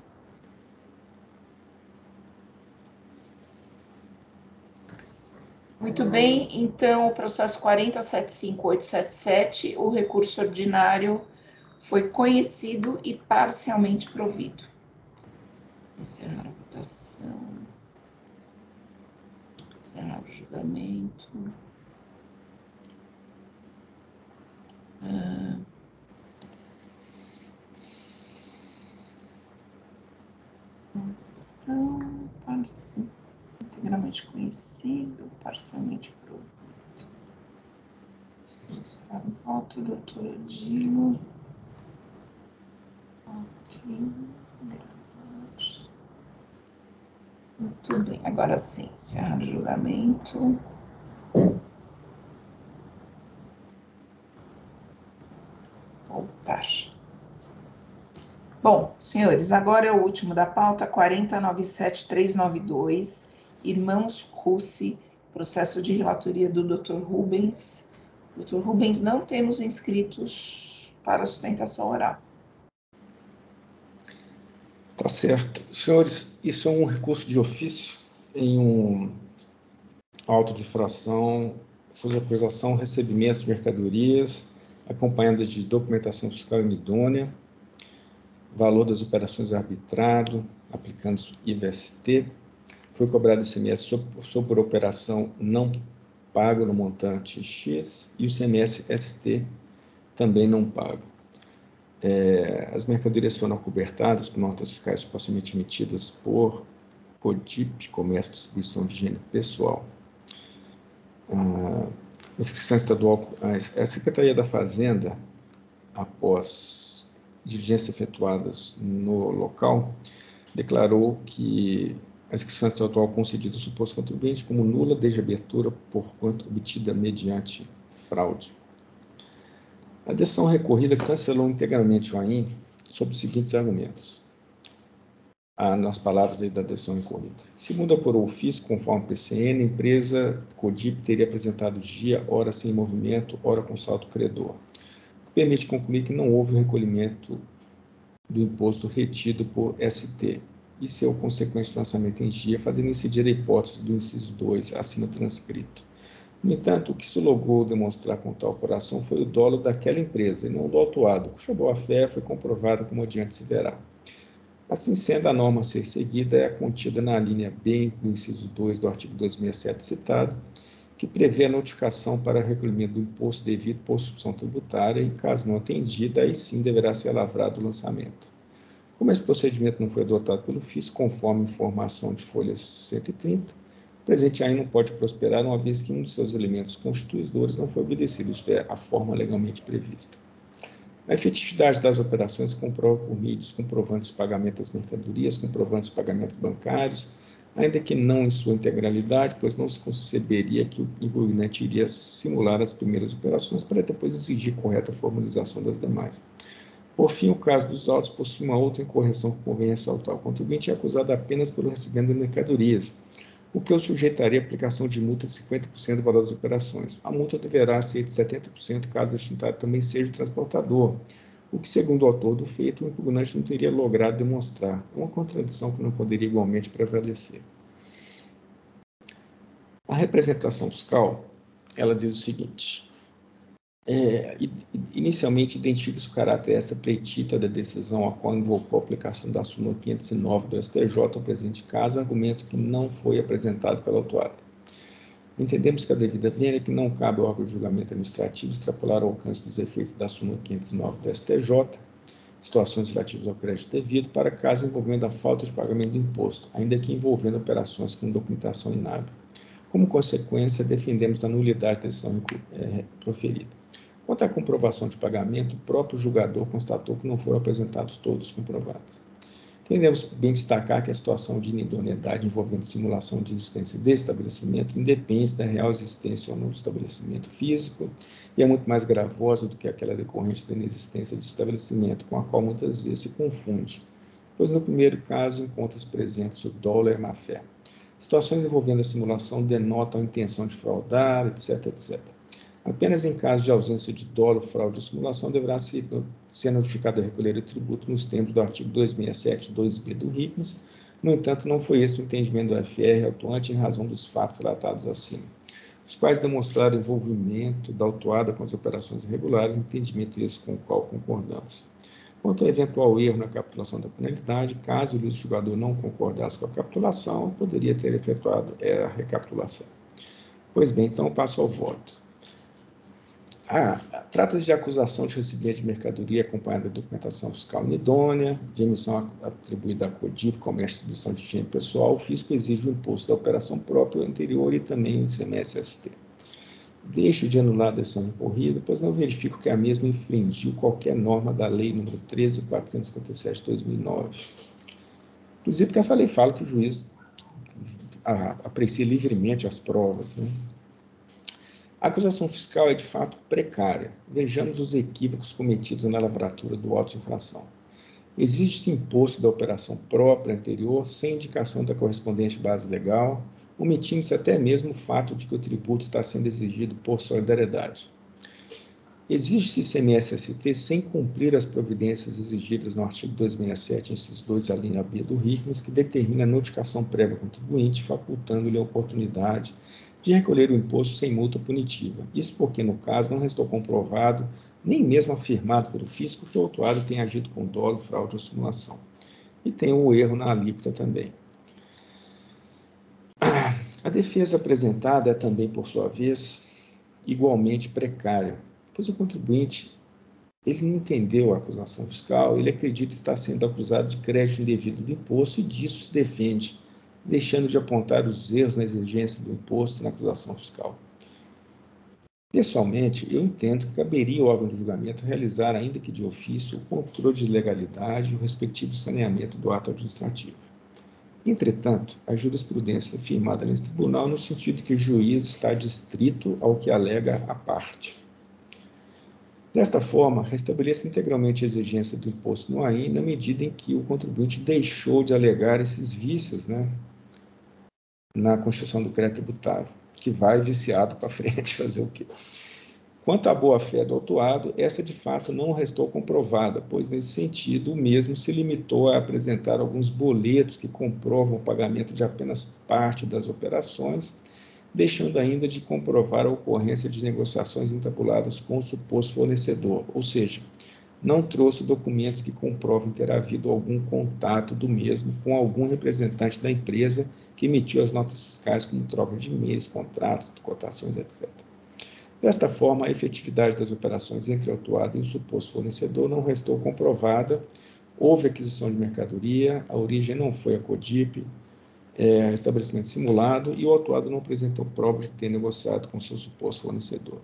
Muito bem, então o processo 4075877, o recurso ordinário foi conhecido e parcialmente provido. Encerrar a votação. Encerrar o julgamento. Questão, integralmente conhecido, parcialmente provido. Está o voto, doutor Odilo. Ok, gravar. Muito bem, agora sim, encerrar o julgamento. Voltar. Bom, senhores, agora é o último da pauta, 4097392, Irmãos Russi, processo de relatoria do Dr. Rubens. Dr. Rubens, não temos inscritos para sustentação oral. Tá certo. Senhores, isso é um recurso de ofício em um auto de infração, folha de acusação, recebimentos de mercadorias, acompanhadas de documentação fiscal inidônea, valor das operações arbitrado, aplicando IVST, foi cobrado ICMS sobre operação não pago no montante X e o ICMS ST também não pago. As mercadorias foram acobertadas por notas fiscais supostamente emitidas por CODIP, Comércio e Distribuição de Higiene Pessoal. A inscrição estadual, a Secretaria da Fazenda, após diligências efetuadas no local, declarou que a inscrição estadual concedida ao suposto contribuinte como nula desde a abertura, porquanto obtida mediante fraude. A decisão recorrida cancelou integralmente o AIM sob os seguintes argumentos. Nas palavras aí da decisão recorrida. Segundo apurou o fisco, conforme o PCN, a empresa CODIP teria apresentado dia, hora sem movimento, hora com saldo credor, o que permite concluir que não houve o recolhimento do imposto retido por ST e seu consequente lançamento em dia, fazendo incidir a hipótese do inciso 2 acima transcrito. No entanto, o que se logrou demonstrar com tal apuração foi o dolo daquela empresa e não do autuado, cuja boa-fé foi comprovada como adiante se verá. Assim sendo, a norma a ser seguida é a contida na linha B do inciso 2 do artigo 267 citado, que prevê a notificação para recolhimento do imposto devido por substituição tributária e, caso não atendida, aí sim deverá ser lavrado o lançamento. Como esse procedimento não foi adotado pelo FIS, conforme informação de folha 130, o presente AIM não pode prosperar, uma vez que um de seus elementos constituidores não foi obedecido, isto é, a forma legalmente prevista. A efetividade das operações se comprova por meio dos comprovantes de pagamento das mercadorias, comprovantes de pagamentos bancários, ainda que não em sua integralidade, pois não se conceberia que o impugnante iria simular as primeiras operações para depois exigir correta formalização das demais. Por fim, o caso dos autos possui uma outra incorreção que convém ressaltar. O contribuinte é acusado apenas pelo recebimento de mercadorias, o que o sujeitaria à aplicação de multa de 50% do valor das operações. A multa deverá ser de 70% caso o destinatário também seja o transportador, o que, segundo o autor do feito, o impugnante não teria logrado demonstrar, uma contradição que não poderia igualmente prevalecer. A representação fiscal, ela diz o seguinte: inicialmente identifica-se o caráter extra-pleitita da decisão a qual invocou a aplicação da súmula 509 do STJ ao presente caso, argumento que não foi apresentado pela autuada. Entendemos que a devida vênia é que não cabe ao órgão de julgamento administrativo extrapolar o alcance dos efeitos da súmula 509 do STJ, situações relativas ao crédito devido, para casos envolvendo a falta de pagamento do imposto, ainda que envolvendo operações com documentação inábil. Como consequência, defendemos a nulidade da decisão proferida. Quanto à comprovação de pagamento, o próprio julgador constatou que não foram apresentados todos os comprovantes. Entendemos bem destacar que a situação de inidoneidade envolvendo simulação de existência de estabelecimento independe da real existência ou não do estabelecimento físico e é muito mais gravosa do que aquela decorrente da inexistência de estabelecimento, com a qual muitas vezes se confunde, pois no primeiro caso encontra-se presente o dolo e a má-fé. Situações envolvendo a simulação denotam a intenção de fraudar, etc., etc. Apenas em caso de ausência de dolo, fraude ou simulação, deverá ser notificado a recolher o tributo nos termos do artigo 267, 2b do RICMES. No entanto, não foi esse o entendimento do FR autuante em razão dos fatos relatados acima, os quais demonstraram envolvimento da autuada com as operações irregulares, entendimento esse com o qual concordamos. Quanto ao eventual erro na capitulação da penalidade, caso o julgador não concordasse com a capitulação, poderia ter efetuado a recapitulação. Pois bem, então passo ao voto. Trata-se de acusação de recebimento de mercadoria acompanhada de documentação fiscal inidônea, de emissão atribuída à CODIP, comércio e distribuição de higiene pessoal. O fisco exige o imposto da operação própria anterior e também o ICMS-ST. Deixo de anular a decisão recorrida, pois não verifico que a mesma infringiu qualquer norma da Lei nº 13.457 de 2009. Inclusive, porque essa lei fala que o juiz aprecia livremente as provas, né? A acusação fiscal é, de fato, precária. Vejamos os equívocos cometidos na lavratura do auto de infração. Exige-se imposto da operação própria anterior, sem indicação da correspondente base legal, omitindo-se até mesmo o fato de que o tributo está sendo exigido por solidariedade. Exige-se ICMS-ST sem cumprir as providências exigidas no artigo 267, inciso 2, a linha B do RICMES, que determina a notificação prévia ao contribuinte, facultando-lhe a oportunidade de recolher o imposto sem multa punitiva. Isso porque, no caso, não restou comprovado, nem mesmo afirmado pelo fisco, que o autuado tenha agido com dolo, fraude ou simulação. E tem o erro na alíquota também. A defesa apresentada é também, por sua vez, igualmente precária, pois o contribuinte ele não entendeu a acusação fiscal, ele acredita estar sendo acusado de crédito indevido do imposto e disso se defende, deixando de apontar os erros na exigência do imposto na acusação fiscal. Pessoalmente, eu entendo que caberia ao órgão de julgamento realizar, ainda que de ofício, o controle de legalidade e o respectivo saneamento do ato administrativo. Entretanto, a jurisprudência firmada nesse tribunal no sentido de que o juiz está adstrito ao que alega a parte. Desta forma, restabeleça integralmente a exigência do imposto no AIN na medida em que o contribuinte deixou de alegar esses vícios, na constituição do crédito tributário, que vai viciado para frente fazer o quê? Quanto à boa-fé do autuado, essa de fato não restou comprovada, pois nesse sentido o mesmo se limitou a apresentar alguns boletos que comprovam o pagamento de apenas parte das operações, deixando ainda de comprovar a ocorrência de negociações entabuladas com o suposto fornecedor, ou seja, não trouxe documentos que comprovem ter havido algum contato do mesmo com algum representante da empresa que emitiu as notas fiscais como troca de e-mails, contratos, cotações, etc. Desta forma, a efetividade das operações entre o autuado e o suposto fornecedor não restou comprovada, houve aquisição de mercadoria, a origem não foi a CODIP, estabelecimento simulado, e o autuado não apresentou provas de ter negociado com seu suposto fornecedor.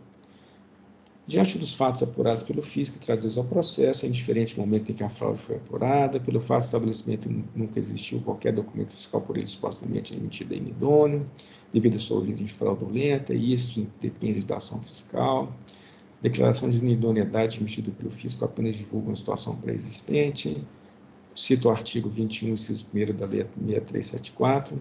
Diante dos fatos apurados pelo fisco e trazidos ao processo, é indiferente no momento em que a fraude foi apurada, pelo fato de estabelecimento nunca existiu qualquer documento fiscal por ele supostamente emitido em idôneo, devido à sua origem fraudulenta, e isso depende da ação fiscal. Declaração de idoneidade emitida pelo fisco apenas divulga uma situação pré-existente. Cito o artigo 21, inciso 1º da Lei 6374.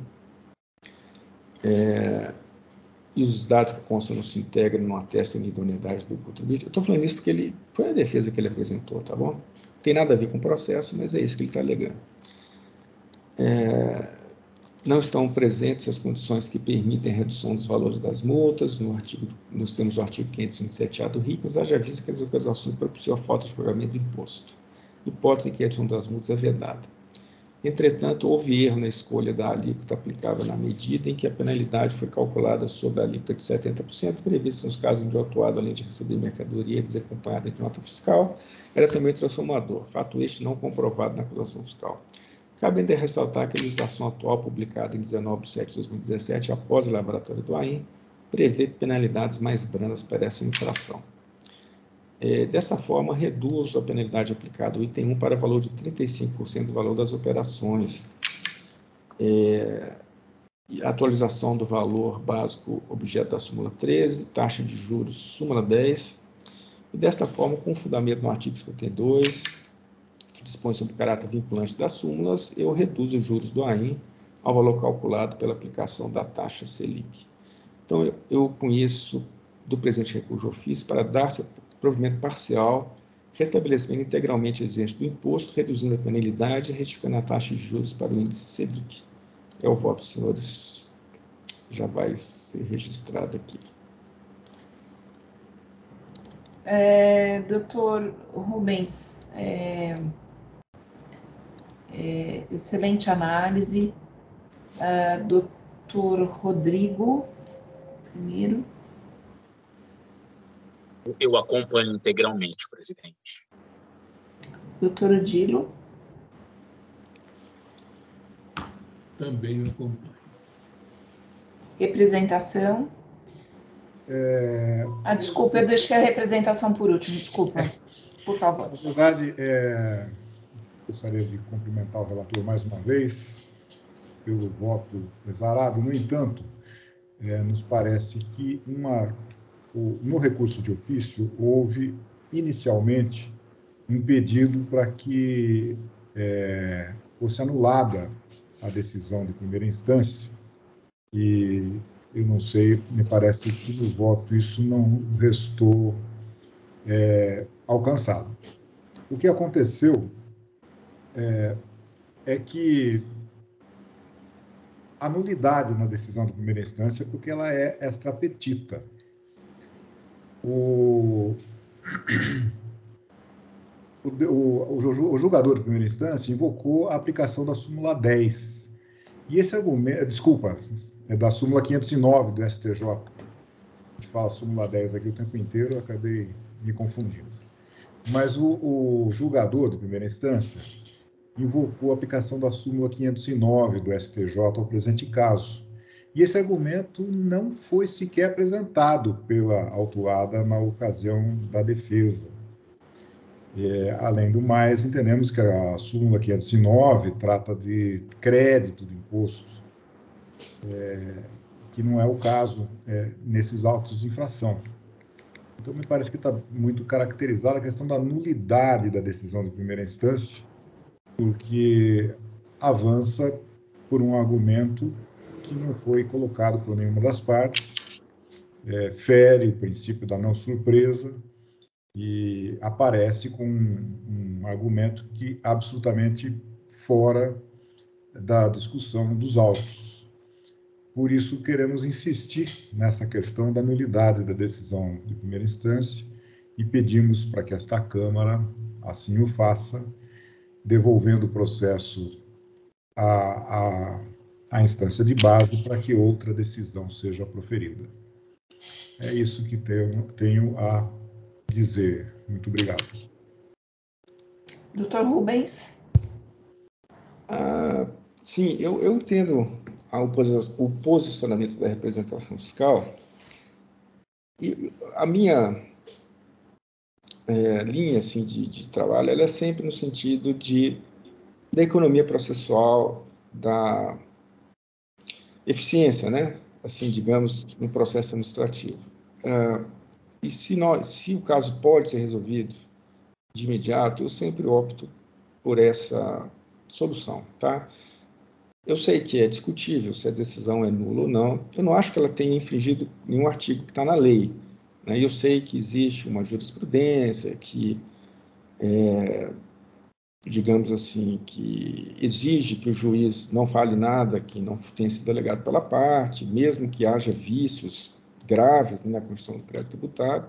E os dados que constam no Sintegra não atestam a idoneidade do contribuinte. Eu estou falando isso porque foi a defesa que ele apresentou, tá bom? Não tem nada a ver com o processo, mas é isso que ele está alegando. Não estão presentes as condições que permitem a redução dos valores das multas. Nós temos o artigo 527-A do RIC, mas haja vista que as ocasiões propiciam a falta de pagamento do imposto. Hipótese em que a redução das multas é vedada. Entretanto, houve erro na escolha da alíquota aplicável na medida em que a penalidade foi calculada sobre a alíquota de 70%, prevista nos casos onde o autuado, além de receber mercadoria desacompanhada de nota fiscal, era também transformador, fato este não comprovado na acusação fiscal. Cabe ainda ressaltar que a legislação atual, publicada em 19 de setembro de 2017, após a elaboratória do AIM, prevê penalidades mais brandas para essa infração. Dessa forma, reduz a penalidade aplicada ao item 1 para valor de 35% do valor das operações. A atualização do valor básico objeto da súmula 13, taxa de juros súmula 10. E desta forma, com fundamento no artigo 52, que dispõe sobre o caráter vinculante das súmulas, eu reduzo os juros do AIM ao valor calculado pela aplicação da taxa Selic. Então, eu conheço do presente recurso de ofício para dar-se provimento parcial, restabelecendo integralmente a exigência do imposto, reduzindo a penalidade e retificando a taxa de juros para o índice Selic. É o voto, senhores, já vai ser registrado aqui. Doutor Rubens, excelente análise. Doutor Rodrigo, primeiro. Eu acompanho integralmente, presidente. Doutor Odilo. Também eu acompanho. Representação. Desculpa, eu deixei a representação por último, desculpa. Por favor. Na verdade, gostaria de cumprimentar o relator mais uma vez pelo voto exarado. No entanto, nos parece que no recurso de ofício houve, inicialmente, um pedido para que fosse anulada a decisão de primeira instância, e eu não sei, me parece que no voto isso não restou alcançado. O que aconteceu é que a nulidade na decisão de primeira instância, porque ela é extra petita. O julgador de primeira instância invocou a aplicação da súmula 10. E esse argumento, desculpa, é da súmula 509 do STJ. A gente fala súmula 10 aqui o tempo inteiro, eu acabei me confundindo. Mas o julgador de primeira instância invocou a aplicação da súmula 509 do STJ ao presente caso. E esse argumento não foi sequer apresentado pela autuada na ocasião da defesa. Além do mais, entendemos que a súmula 509 trata de crédito de imposto, que não é o caso nesses autos de infração. Então, me parece que está muito caracterizada a questão da nulidade da decisão de primeira instância, porque avança por um argumento que não foi colocado por nenhuma das partes, fere o princípio da não surpresa e aparece com um argumento que absolutamente fora da discussão dos autos. Por isso, queremos insistir nessa questão da nulidade da decisão de primeira instância e pedimos para que esta Câmara assim o faça, devolvendo o processo à instância de base para que outra decisão seja proferida. É isso que tenho a dizer. Muito obrigado. Doutor Rubens. Sim, eu entendo o posicionamento da representação fiscal, e a minha linha assim, de trabalho ela é sempre no sentido da economia processual, da eficiência, né? Assim, digamos, no processo administrativo. E se o caso pode ser resolvido de imediato, eu sempre opto por essa solução, tá? Eu sei que é discutível se a decisão é nula ou não. Eu não acho que ela tenha infringido nenhum artigo que está na lei, né? Eu sei que existe uma jurisprudência que, digamos assim, que exige que o juiz não fale nada que não tenha sido alegado pela parte, mesmo que haja vícios graves, né, na construção do crédito tributário.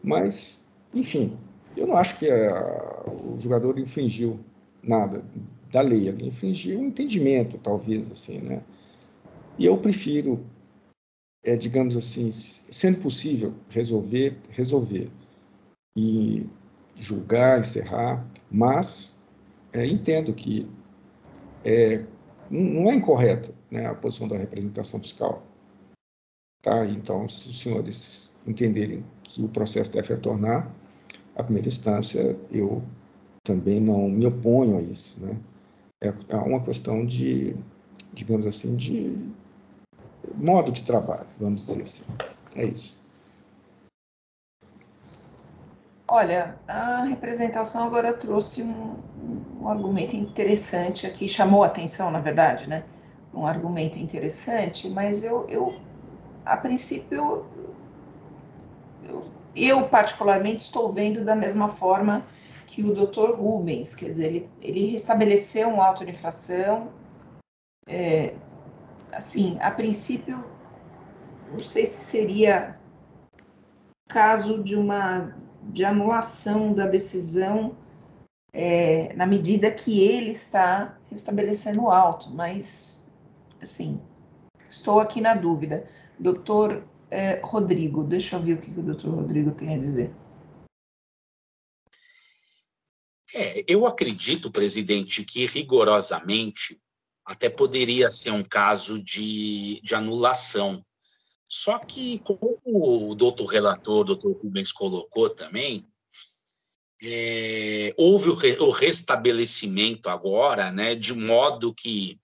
Mas, enfim, eu não acho que o jogador infringiu nada da lei, ele infringiu um entendimento, talvez, assim, né? E eu prefiro, digamos assim, sendo possível resolver e julgar, encerrar, mas entendo que não é incorreto, né, a posição da representação fiscal. Tá? Então, se os senhores entenderem que o processo deve retornar à primeira instância, eu também não me oponho a isso, né? É uma questão de, digamos assim, de modo de trabalho, vamos dizer assim. É isso. Olha, a representação agora trouxe um argumento interessante aqui, chamou a atenção, na verdade, né? Um argumento interessante, mas a princípio, eu particularmente estou vendo da mesma forma que o Dr. Rubens, quer dizer, ele restabeleceu um auto de infração, assim, a princípio, não sei se seria caso de anulação da decisão, na medida que ele está restabelecendo o auto, mas, assim, estou aqui na dúvida. Doutor Rodrigo, deixa eu ver o que o doutor Rodrigo tem a dizer. Eu acredito, presidente, que rigorosamente até poderia ser um caso de anulação. Só que, como o doutor relator, o doutor Rubens colocou também, houve o restabelecimento agora, né, de modo que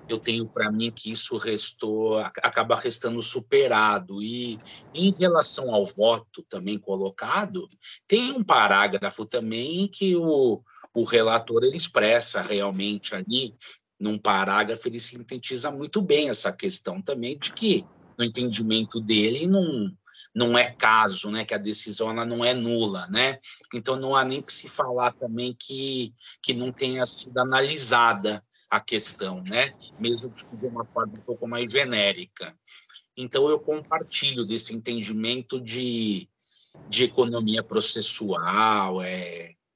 eu tenho para mim que isso acaba restando superado. E em relação ao voto também colocado, tem um parágrafo também que o relator ele expressa realmente ali, num parágrafo, ele sintetiza muito bem essa questão também de que, no entendimento dele, não é caso, né, que a decisão ela não é nula, né? Então não há nem que se falar também que não tenha sido analisada a questão, né? Mesmo que de uma forma um pouco mais genérica. Então, eu compartilho desse entendimento de economia processual,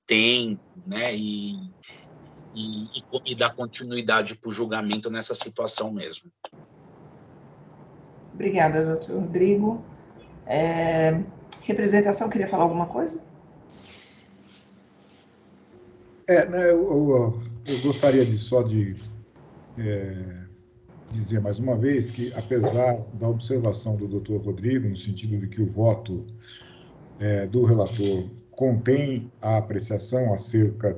tempo, né? E dar continuidade para o julgamento nessa situação mesmo. Obrigada, doutor Rodrigo. Representação, queria falar alguma coisa? Né, eu gostaria de dizer mais uma vez que, apesar da observação do doutor Rodrigo, no sentido de que o voto do relator contém a apreciação acerca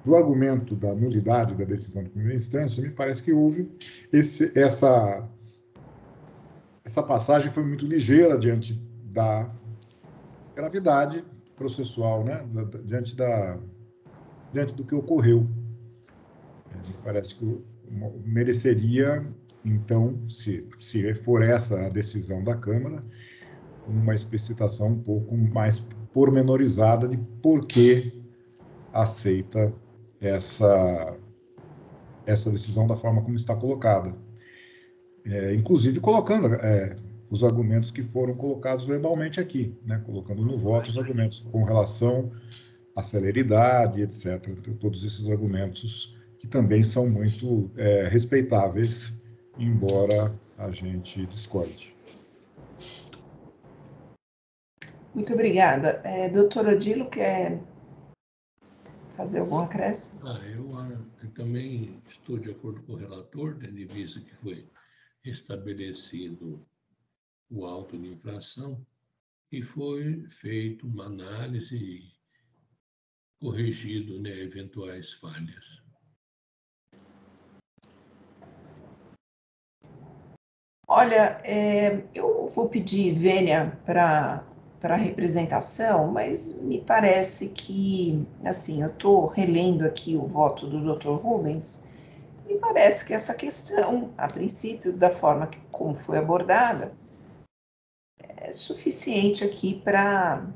do argumento da nulidade da decisão de primeira instância, me parece que houve essa passagem foi muito ligeira diante da gravidade processual, né? Diante do que ocorreu. Me parece que mereceria, então, se for essa a decisão da Câmara, uma explicitação um pouco mais pormenorizada de por que aceita essa decisão da forma como está colocada. Inclusive colocando os argumentos que foram colocados verbalmente aqui, né? Colocando no voto os argumentos com relação à celeridade, etc. Então, todos esses argumentos que também são muito respeitáveis, embora a gente discorde. Muito obrigada. Doutor Odilo, quer fazer algum acréscimo? Eu também estou de acordo com o relator, tendo em vista que foi estabelecido o auto de infração e foi feita uma análise e corrigido, né, eventuais falhas. Olha, eu vou pedir vênia para representação, mas me parece que, assim, eu estou relendo aqui o voto do Dr. Rubens, me parece que essa questão, a princípio, da forma como foi abordada, é suficiente aqui para...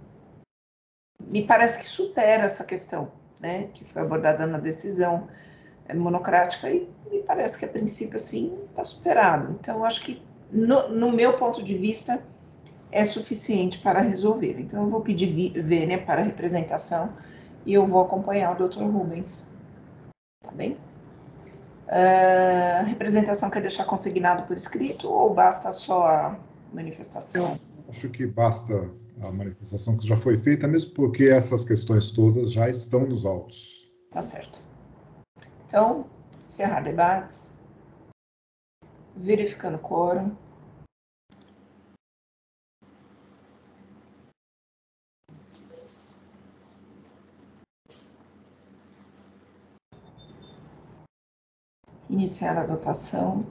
Me parece que supera essa questão, né, que foi abordada na decisão monocrática, e me parece que, a princípio, assim, está superado. Então, eu acho que, no meu ponto de vista, é suficiente para resolver. Então, eu vou pedir vênia para representação e eu vou acompanhar o Dr. Rubens. Tá bem? A representação quer deixar consignado por escrito ou basta só a manifestação? Acho que basta a manifestação que já foi feita, mesmo porque essas questões todas já estão nos autos. Tá certo. Então, encerrar debates. Verificando o quórum. Iniciar a votação.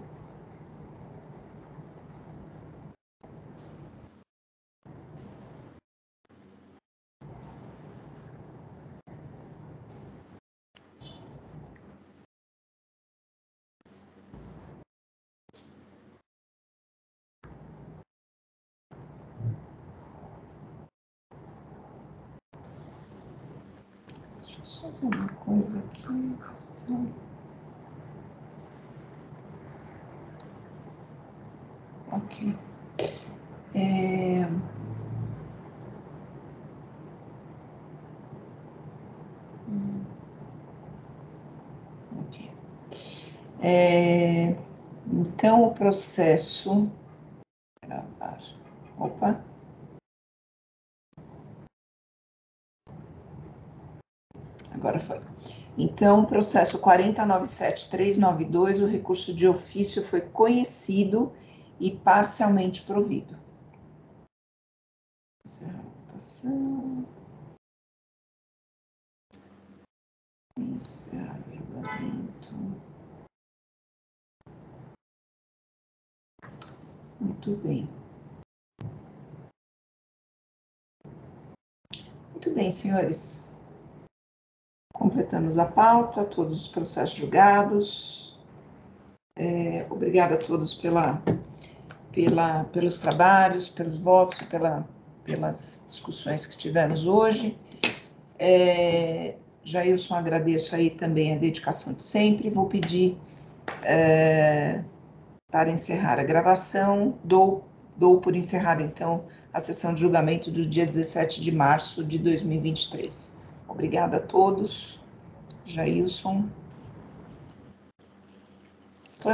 Deixa eu só ver uma coisa aqui, questão. Ok. Ok. Então, o processo... Gravar. Opa. Agora foi. Então, o processo 4097392, o recurso de ofício foi conhecido e parcialmente provido. Encerrar a votação. Encerrar o julgamento. Muito bem. Muito bem, senhores. Completamos a pauta, todos os processos julgados. Obrigada a todos pelos trabalhos, pelos votos, pelas discussões que tivemos hoje. Jailson, agradeço aí também a dedicação de sempre. Vou pedir para encerrar a gravação. Dou por encerrada, então, a sessão de julgamento do dia 17 de março de 2023. Obrigada a todos. Jailson.